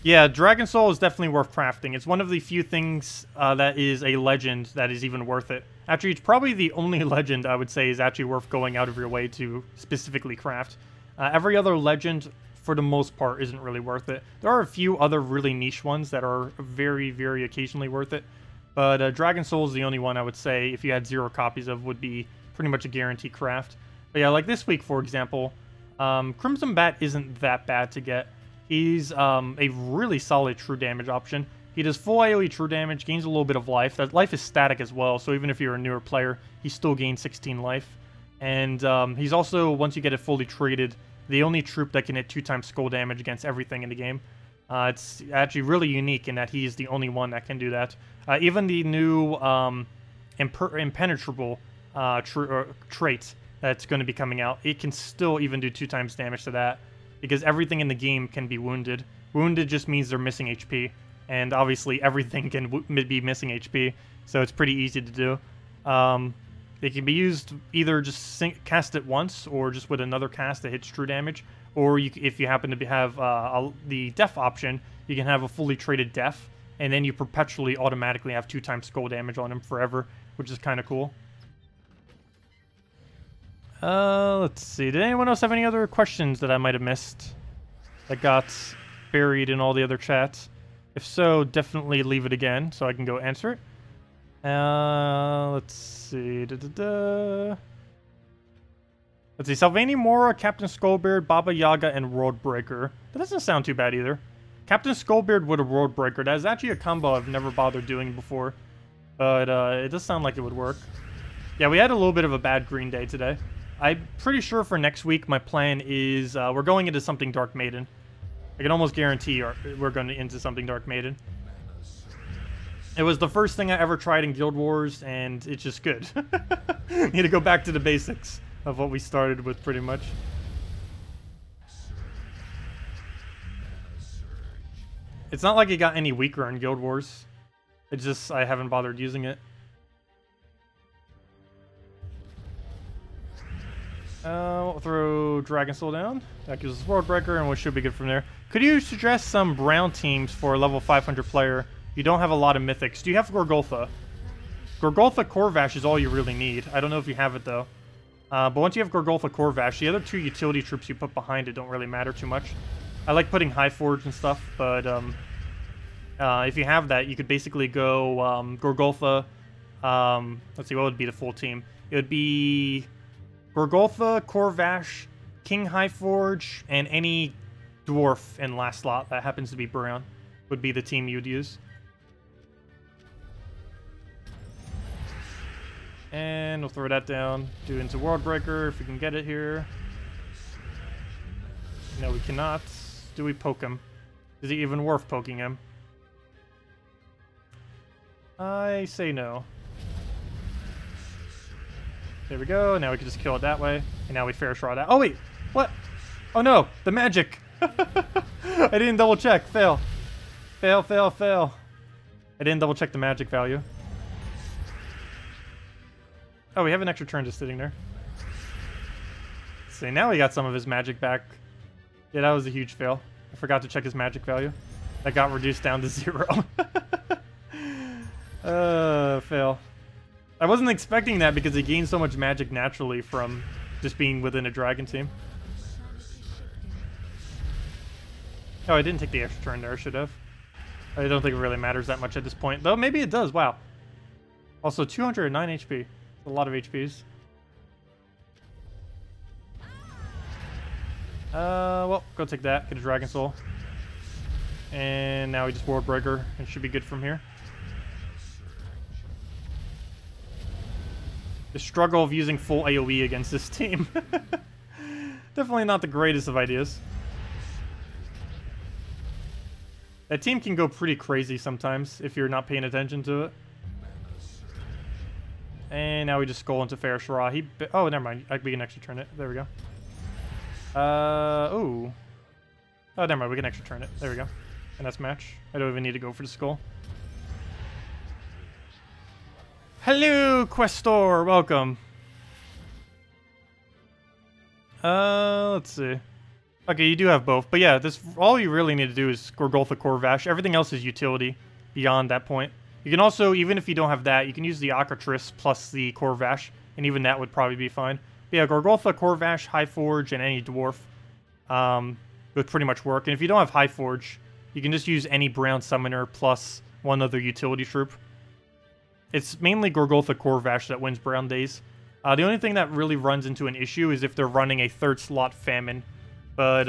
Yeah, Dragon Soul is definitely worth crafting. It's one of the few things that is a legend that is even worth it. Actually, it's probably the only legend I would say is actually worth going out of your way to specifically craft. Every other legend, for the most part, isn't really worth it. There are a few other really niche ones that are very, very occasionally worth it. But Dragon Soul is the only one I would say, if you had 0 copies of, would be pretty much a guaranteed craft. But yeah, like this week, for example, Crimson Bat isn't that bad to get. He's a really solid true damage option. He does full AoE true damage, gains a little bit of life. That life is static as well, so even if you're a newer player, he still gains 16 life. And he's also, once you get it fully traded, the only troop that can hit 2 times skull damage against everything in the game. It's actually really unique in that he's the only one that can do that. Even the new impenetrable trait that's going to be coming out, it can still even do 2 times damage to that, because everything in the game can be wounded. Wounded just means they're missing HP, and obviously everything can be missing HP, so it's pretty easy to do. It can be used either just cast it once, or just with another cast that hits true damage, or if you happen to have the Def option, you can have a fully traded Def, and then you perpetually automatically have 2 times skull damage on him forever, which is kind of cool. Let's see. Did anyone else have any other questions that I might have missed that got buried in all the other chats? If so, definitely leave it again so I can go answer it. Let's see. Let's see. Salvini Mora, Captain Skullbeard, Baba Yaga, and World Breaker. That doesn't sound too bad either. Captain Skullbeard with a World Breaker. That is actually a combo I've never bothered doing before. But it does sound like it would work. Yeah, we had a little bit of a bad green day today. I'm pretty sure for next week my plan is we're going into something Dark Maiden. I can almost guarantee we're going into something Dark Maiden. It was the first thing I ever tried in Guild Wars, and it's just good. Need to go back to the basics of what we started with, pretty much. It's not like it got any weaker in Guild Wars. It's just I haven't bothered using it. We'll throw Dragon Soul down. That gives us World Breaker, and we should be good from there. Could you suggest some brown teams for a level 500 player? You don't have a lot of mythics. Do you have Gorgoltha? Gorgoltha Corvash is all you really need. I don't know if you have it, though. But once you have Gorgoltha Corvash, the other two utility troops you put behind it don't really matter too much. I like putting High Forge and stuff, but if you have that, you could basically go Gorgoltha. Let's see, what would be the full team? It would be Gorgoltha, Corvash, King Highforge, and any dwarf in last slot that happens to be brown would be the team you'd use. And we'll throw that down. Do into World Breaker if we can get it here. No, we cannot. Do we poke him? Is it even worth poking him? I say no. There we go. Now we can just kill it that way. And now we fair shot that. Oh, wait. What? Oh, no. The magic. I didn't double check. Fail. Fail, fail, fail. I didn't double check the magic value. Oh, we have an extra turn just sitting there. See, now we got some of his magic back. Yeah, that was a huge fail. I forgot to check his magic value. That got reduced down to 0. Fail. I wasn't expecting that because he gained so much magic naturally from just being within a dragon team. Oh, I didn't take the extra turn there. I should have. I don't think it really matters that much at this point. Though, maybe it does. Wow. Also, 209 HP. That's a lot of HPs. Well, go take that. Get a Dragon Soul. And now we just World Breaker. It should be good from here. The struggle of using full AoE against this team. Definitely not the greatest of ideas. That team can go pretty crazy sometimes if you're not paying attention to it. And now we just skull into Fair Shara. Oh, never mind. We can actually turn it. There we go. Oh, never mind. We can actually turn it. There we go. And that's match. I don't even need to go for the skull. Hello, Questor. Welcome. Let's see. Okay, you do have both. But yeah, this all you really need to do is Gorgoltha Corvash. Everything else is utility beyond that point. You can also, even if you don't have that, you can use the Akatris plus the Corvash, and even that would probably be fine. But yeah, Gorgoltha, Corvash, Highforge, and any dwarf would pretty much work. And if you don't have Highforge, you can just use any brown summoner plus one other utility troop. It's mainly Gorgoltha Corvash that wins brown days. The only thing that really runs into an issue is if they're running a third slot famine. But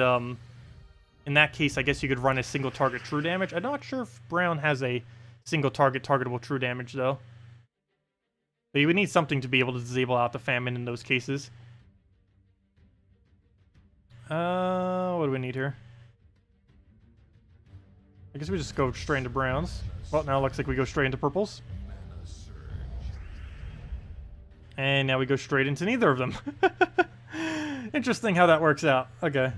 in that case, I guess you could run a single target true damage. I'm not sure if brown has a single target targetable true damage though. But you would need something to be able to disable out the famine in those cases. What do we need here? I guess we just go straight into browns. Well, now it looks like we go straight into purples. And now we go straight into neither of them. Interesting how that works out. Okay.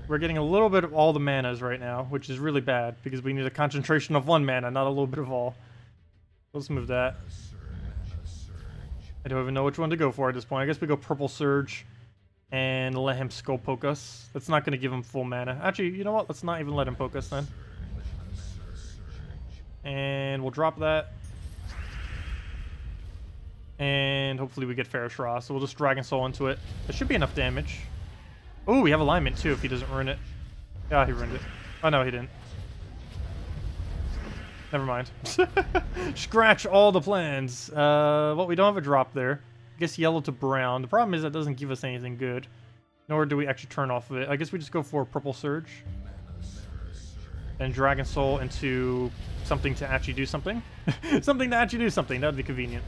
We're getting a little bit of all the manas right now, which is really bad, because we need a concentration of 1 mana, not a little bit of all. Let's move that. I don't even know which one to go for at this point. I guess we go Purple Surge and let him skull poke us. That's not going to give him full mana. Actually, you know what? Let's not even let him poke us then. And we'll drop that. And hopefully we get Ferrous Raw, so we'll just Dragon Soul into it. That should be enough damage. Oh, we have alignment too if he doesn't ruin it. Yeah, he ruined it. Oh no, he didn't. Never mind. Scratch all the plans. Well, we don't have a drop there. I guess yellow to brown. The problem is that doesn't give us anything good. Nor do we actually turn off of it. I guess we just go for Purple Surge. And Dragon Soul into something to actually do something. Something to actually do something. That would be convenient.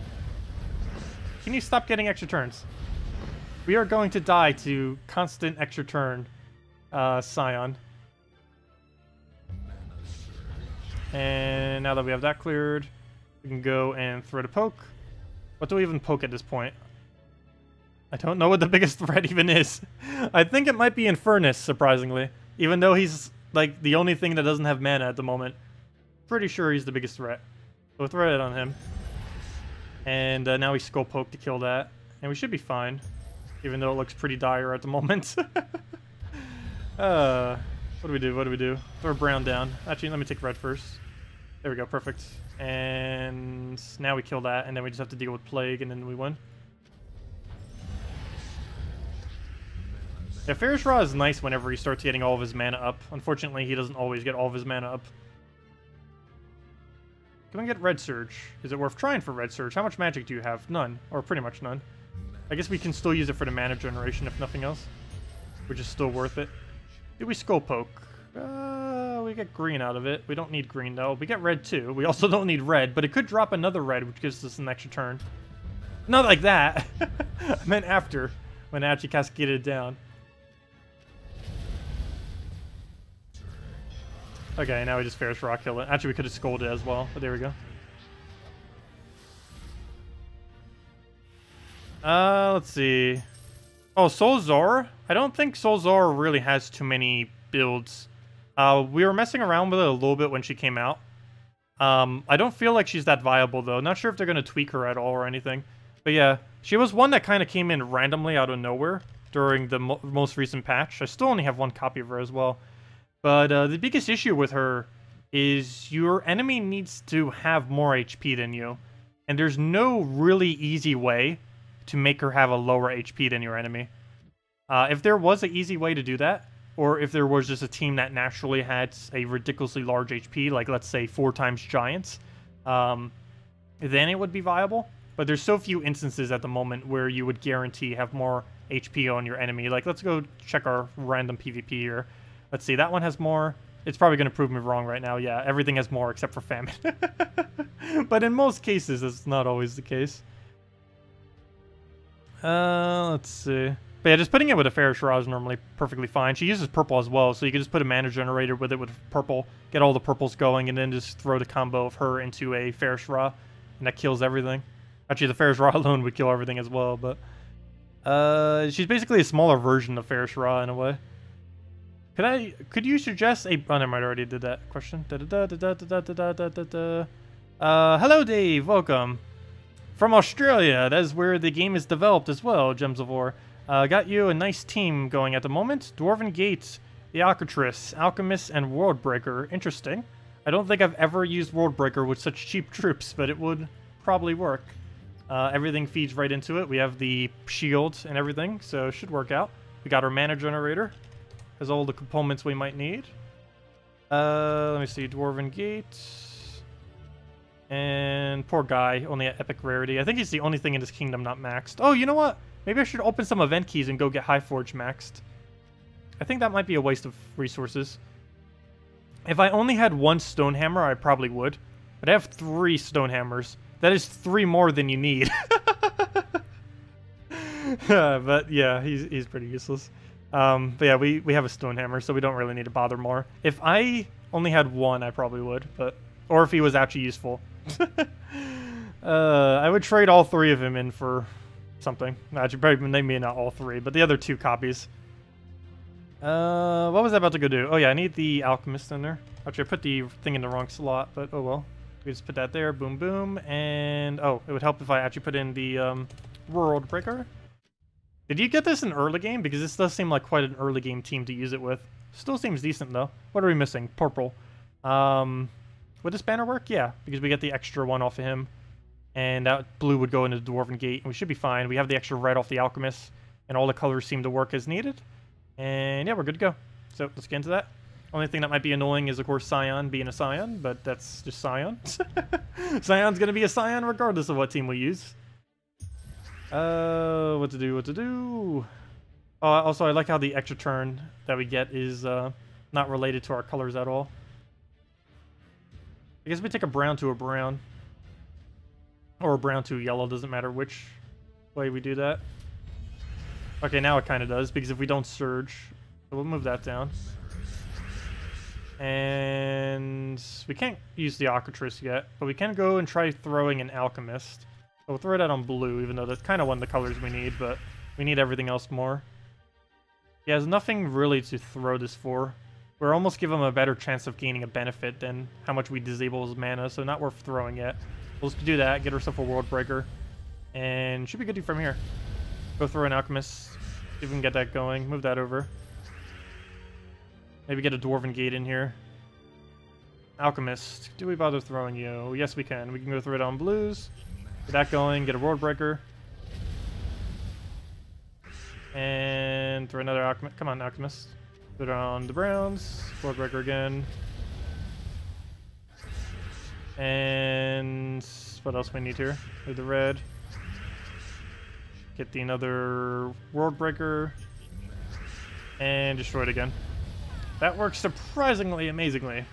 Can you stop getting extra turns? We are going to die to constant extra turn, Scion. And now that we have that cleared, we can go and throw the poke. What do we even poke at this point? I don't know what the biggest threat even is. I think it might be Infernus, surprisingly. Even though he's like the only thing that doesn't have mana at the moment. Pretty sure he's the biggest threat. So we'll throw it on him. And now we Skull Poke to kill that. And we should be fine. Even though it looks pretty dire at the moment. What do we do? What do we do? Throw brown down. Actually, let me take red first. There we go. Perfect. And now we kill that. And then we just have to deal with Plague. And then we win. Yeah, Ferris Raw is nice whenever he starts getting all of his mana up. Unfortunately, he doesn't always get all of his mana up. Can we get Red Surge? Is it worth trying for Red Surge? How much magic do you have? None. Or pretty much none. I guess we can still use it for the mana generation if nothing else. Which is still worth it. Did we Skull Poke? We get green out of it. We don't need green though. We get red too. We also don't need red, but it could drop another red, which gives us an extra turn. Not like that. I meant after, when it actually cascaded down. Okay, now we just Ferris Rock kill it. Actually, we could have scolded as well, but there we go. Let's see. Oh, Soul Zora? I don't think Soul Zora really has too many builds. We were messing around with it a little bit when she came out. I don't feel like she's that viable, though. Not sure if they're going to tweak her at all or anything. But yeah, she was one that kind of came in randomly out of nowhere during the most recent patch. I still only have one copy of her as well. But the biggest issue with her is your enemy needs to have more HP than you. And there's no really easy way to make her have a lower HP than your enemy. If there was an easy way to do that, or if there was just a team that naturally had a ridiculously large HP, like let's say 4 times Giants, then it would be viable. But there's so few instances at the moment where you would guarantee have more HP on your enemy. Like, let's go check our random PvP here. Let's see, that one has more. It's probably going to prove me wrong right now. Yeah, everything has more except for Famine. But in most cases, it's not always the case. Let's see. But yeah, just putting it with a Ferris Raw is normally perfectly fine. She uses purple as well, so you can just put a mana generator with it with purple, get all the purples going, and then just throw the combo of her into a Ferris Raw, and that kills everything. Actually, the Ferris Raw alone would kill everything as well, but... she's basically a smaller version of Ferris Raw in a way. Could you suggest a... Oh, never mind, I already did that question. Hello, Dave. Welcome. From Australia. That is where the game is developed as well, Gems of War. Got you a nice team going at the moment. Dwarven Gate, the Alcatraz, Alchemist, and Worldbreaker. Interesting. I don't think I've ever used Worldbreaker with such cheap troops, but it would probably work. Everything feeds right into it. We have the shield and everything, so it should work out. We got our mana generator. Has all the components we might need. Let me see. Dwarven Gate. And poor guy, only at epic rarity. I think he's the only thing in this kingdom not maxed. Oh, you know what? Maybe I should open some event keys and go get Highforge maxed. I think that might be a waste of resources. If I only had 1 stone hammer, I probably would. But I have 3 stone hammers. That is 3 more than you need. But yeah, he's pretty useless. But yeah, we have a stone hammer, so we don't really need to bother more. If I only had 1, I probably would, but or if he was actually useful. I would trade all 3 of him in for something. Actually, probably maybe not all 3, but the other 2 copies. What was I about to go do? Oh yeah, I need the Alchemist in there. Actually, I put the thing in the wrong slot, but oh well. We just put that there, boom, boom, and oh, it would help if I actually put in the Worldbreaker. Did you get this in early game? Because this does seem like quite an early game team to use it with. Still seems decent though. What are we missing? Purple. Would this banner work? Yeah, because we get the extra 1 off of him. And that blue would go into the Dwarven Gate, and we should be fine. We have the extra red off the Alchemist, and all the colors seem to work as needed. And yeah, we're good to go. So let's get into that. Only thing that might be annoying is, of course, Scion being a Scion, but that's just Scion. Scion's going to be a Scion regardless of what team we use. What to do? Oh, also, I like how the extra turn that we get is not related to our colors at all. I guess we take a brown to a brown. Or a brown to yellow, doesn't matter which way we do that. Okay, now it kind of does, because if we don't surge, so we'll move that down. And we can't use the Alcatraz yet, but we can go and try throwing an Alchemist. So we'll throw that on blue, even though that's kind of one of the colors we need, but we need everything else more. Yeah, there's nothing really to throw this for. We're almost give him a better chance of gaining a benefit than how much we disable his mana, so not worth throwing yet. We'll just do that, get ourselves a World Breaker, and should be good from here. Go throw an Alchemist, see if we can get that going. Move that over. Maybe get a Dwarven Gate in here. Alchemist, do we bother throwing you? Yes, we can. We can go through it on blues. Get that going, get a World Breaker. And throw another Alchemist. Come on, Alchemist. Put it on the browns. World Breaker again. And what else we need here? With the red. Get the another World Breaker. And destroy it again. That works surprisingly amazingly.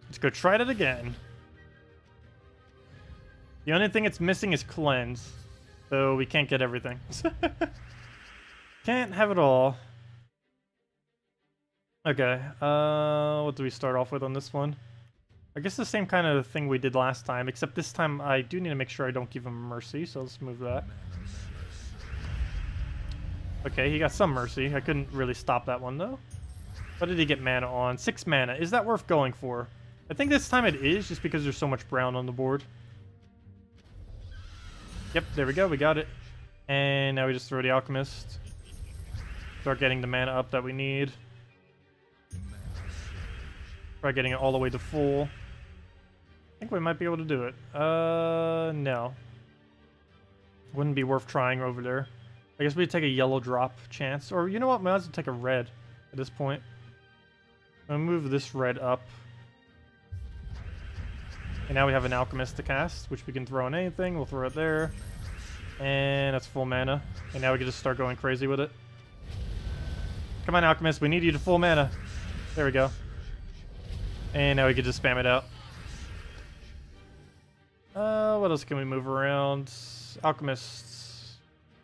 Let's go try it again. The only thing it's missing is cleanse. So we can't get everything. Can't have it all. Okay, what do we start off with on this one? I guess the same kind of thing we did last time, except this time I do need to make sure I don't give him mercy, so let's move that. Okay, he got some mercy. I couldn't really stop that one, though. What did he get mana on? 6 mana. Is that worth going for? I think this time it is, just because there's so much brown on the board. Yep, there we go. We got it. And now we just throw the Alchemist. Start getting the mana up that we need. Try getting it all the way to full. I think we might be able to do it. No. Wouldn't be worth trying over there. I guess we'd take a yellow drop chance. Or, you know what? Might as well take a red at this point. I'm gonna move this red up. And now we have an Alchemist to cast, which we can throw on anything. We'll throw it there. And that's full mana. And now we can just start going crazy with it. Come on, Alchemist. We need you to full mana. There we go. And now we can just spam it out. What else can we move around? Alchemists.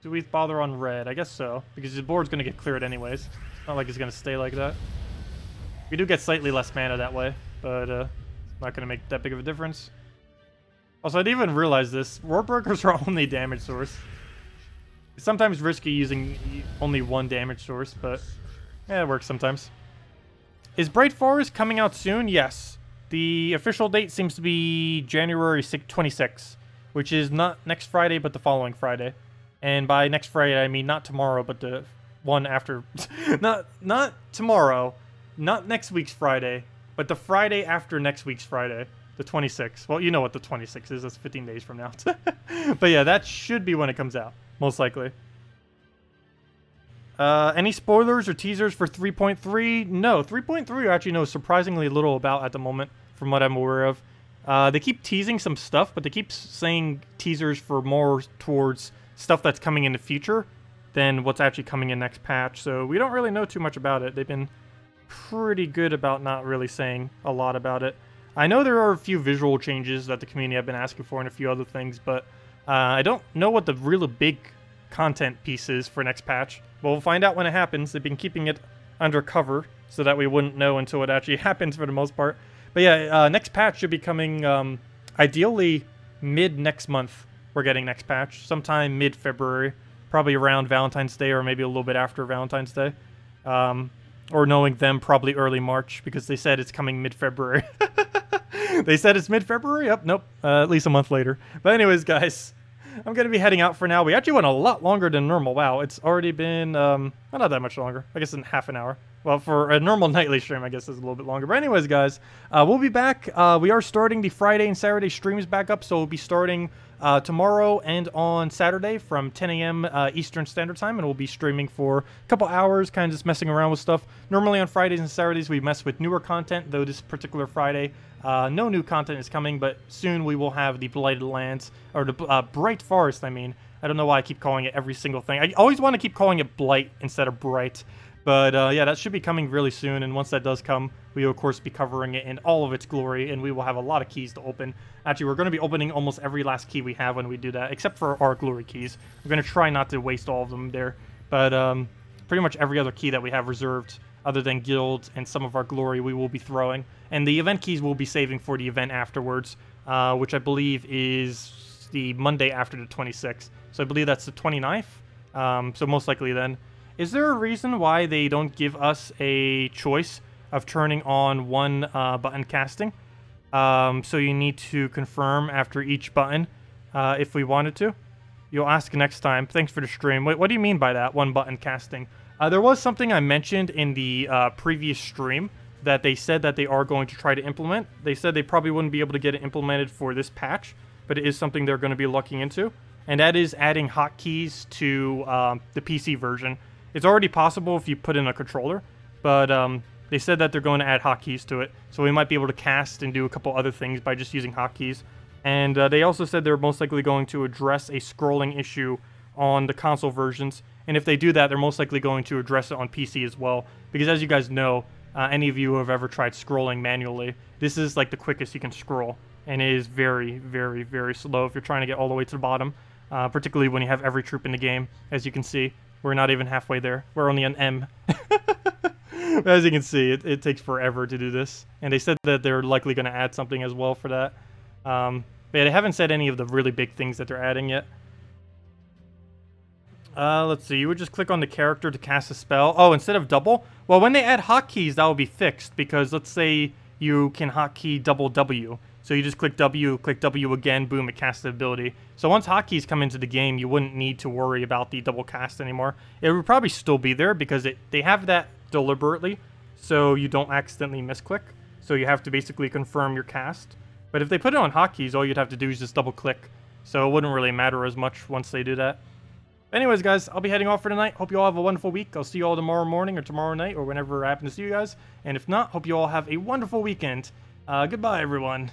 Do we bother on red? I guess so. Because the board's going to get cleared anyways. Not like it's going to stay like that. We do get slightly less mana that way. But not going to make that big of a difference. Also, I didn't even realize this. World Breakers are only damage source. It's sometimes risky using only one damage source, but yeah, it works sometimes. Is Bright Forest coming out soon? Yes. The official date seems to be January 26th, which is not next Friday, but the following Friday. And by next Friday, I mean not tomorrow, but the one after. not tomorrow, not next week's Friday, but the Friday after next week's Friday, the 26th. Well, you know what the 26th is. That's 15 days from now. But yeah, that should be when it comes out, most likely. Any spoilers or teasers for 3.3? No, 3.3 I actually know surprisingly little about at the moment, from what I'm aware of. They keep teasing some stuff, but they keep saying teasers for more towards stuff that's coming in the future than what's actually coming in next patch. So we don't really know too much about it. They've been pretty good about not really saying a lot about it. I know there are a few visual changes that the community have been asking for and a few other things, but I don't know what the really big content piece is for next patch. But we'll find out when it happens. They've been keeping it undercover so that we wouldn't know until it actually happens for the most part. But yeah, next patch should be coming ideally mid next month. We're getting next patch sometime mid-February, probably around Valentine's Day or maybe a little bit after Valentine's Day. Or knowing them, probably early March, because they said it's coming mid-February. They said it's mid-February? Yep, nope. At least a month later. But anyways, guys, I'm going to be heading out for now. We actually went a lot longer than normal. Wow, it's already been, well, not that much longer. I guess in half an hour. Well, for a normal nightly stream, I guess it's a little bit longer. But anyways, guys, we'll be back. We are starting the Friday and Saturday streams back up, so we'll be starting tomorrow and on Saturday from 10 a.m. Eastern Standard Time, and we'll be streaming for a couple hours, kind of just messing around with stuff. Normally on Fridays and Saturdays, we mess with newer content, though this particular Friday, no new content is coming, but soon we will have the Blighted Lands, or the Bright Forest, I mean. I don't know why I keep calling it every single thing. I always want to keep calling it Blight instead of Bright. But yeah, that should be coming really soon, and once that does come, we will of course be covering it in all of its glory, and we will have a lot of keys to open. Actually, we're going to be opening almost every last key we have when we do that, except for our glory keys. We're going to try not to waste all of them there, but pretty much every other key that we have reserved, other than guild and some of our glory, we will be throwing. And the event keys we'll be saving for the event afterwards, which I believe is the Monday after the 26th. So I believe that's the 29th, so most likely then. Is there a reason why they don't give us a choice of turning on one button casting? So you need to confirm after each button if we wanted to. You'll ask next time. Thanks for the stream. Wait, what do you mean by that, one button casting? There was something I mentioned in the previous stream that they said that they are going to try to implement. They said they probably wouldn't be able to get it implemented for this patch, but it is something they're going to be looking into. And that is adding hotkeys to the PC version. It's already possible if you put in a controller, but they said that they're going to add hotkeys to it. So we might be able to cast and do a couple other things by just using hotkeys. And they also said they're most likely going to address a scrolling issue on the console versions. And if they do that, they're most likely going to address it on PC as well. Because as you guys know, any of you who have ever tried scrolling manually, this is like the quickest you can scroll. And it is very, very, very slow if you're trying to get all the way to the bottom. Particularly when you have every troop in the game. As you can see, we're not even halfway there. We're only on M. As you can see, it takes forever to do this. And they said that they're likely going to add something as well for that. But yeah, they haven't said any of the really big things that they're adding yet. Let's see. You would just click on the character to cast a spell. Oh, instead of double? Well, when they add hotkeys, that will be fixed. Because let's say you can hotkey double W. So you just click W again, boom, it casts the ability. So once hotkeys come into the game, you wouldn't need to worry about the double cast anymore. It would probably still be there because they have that deliberately, so you don't accidentally misclick. So you have to basically confirm your cast. But if they put it on hotkeys, all you'd have to do is just double click. So it wouldn't really matter as much once they do that. Anyways, guys, I'll be heading off for tonight. Hope you all have a wonderful week. I'll see you all tomorrow morning or tomorrow night or whenever I happen to see you guys. And if not, hope you all have a wonderful weekend. Goodbye, everyone.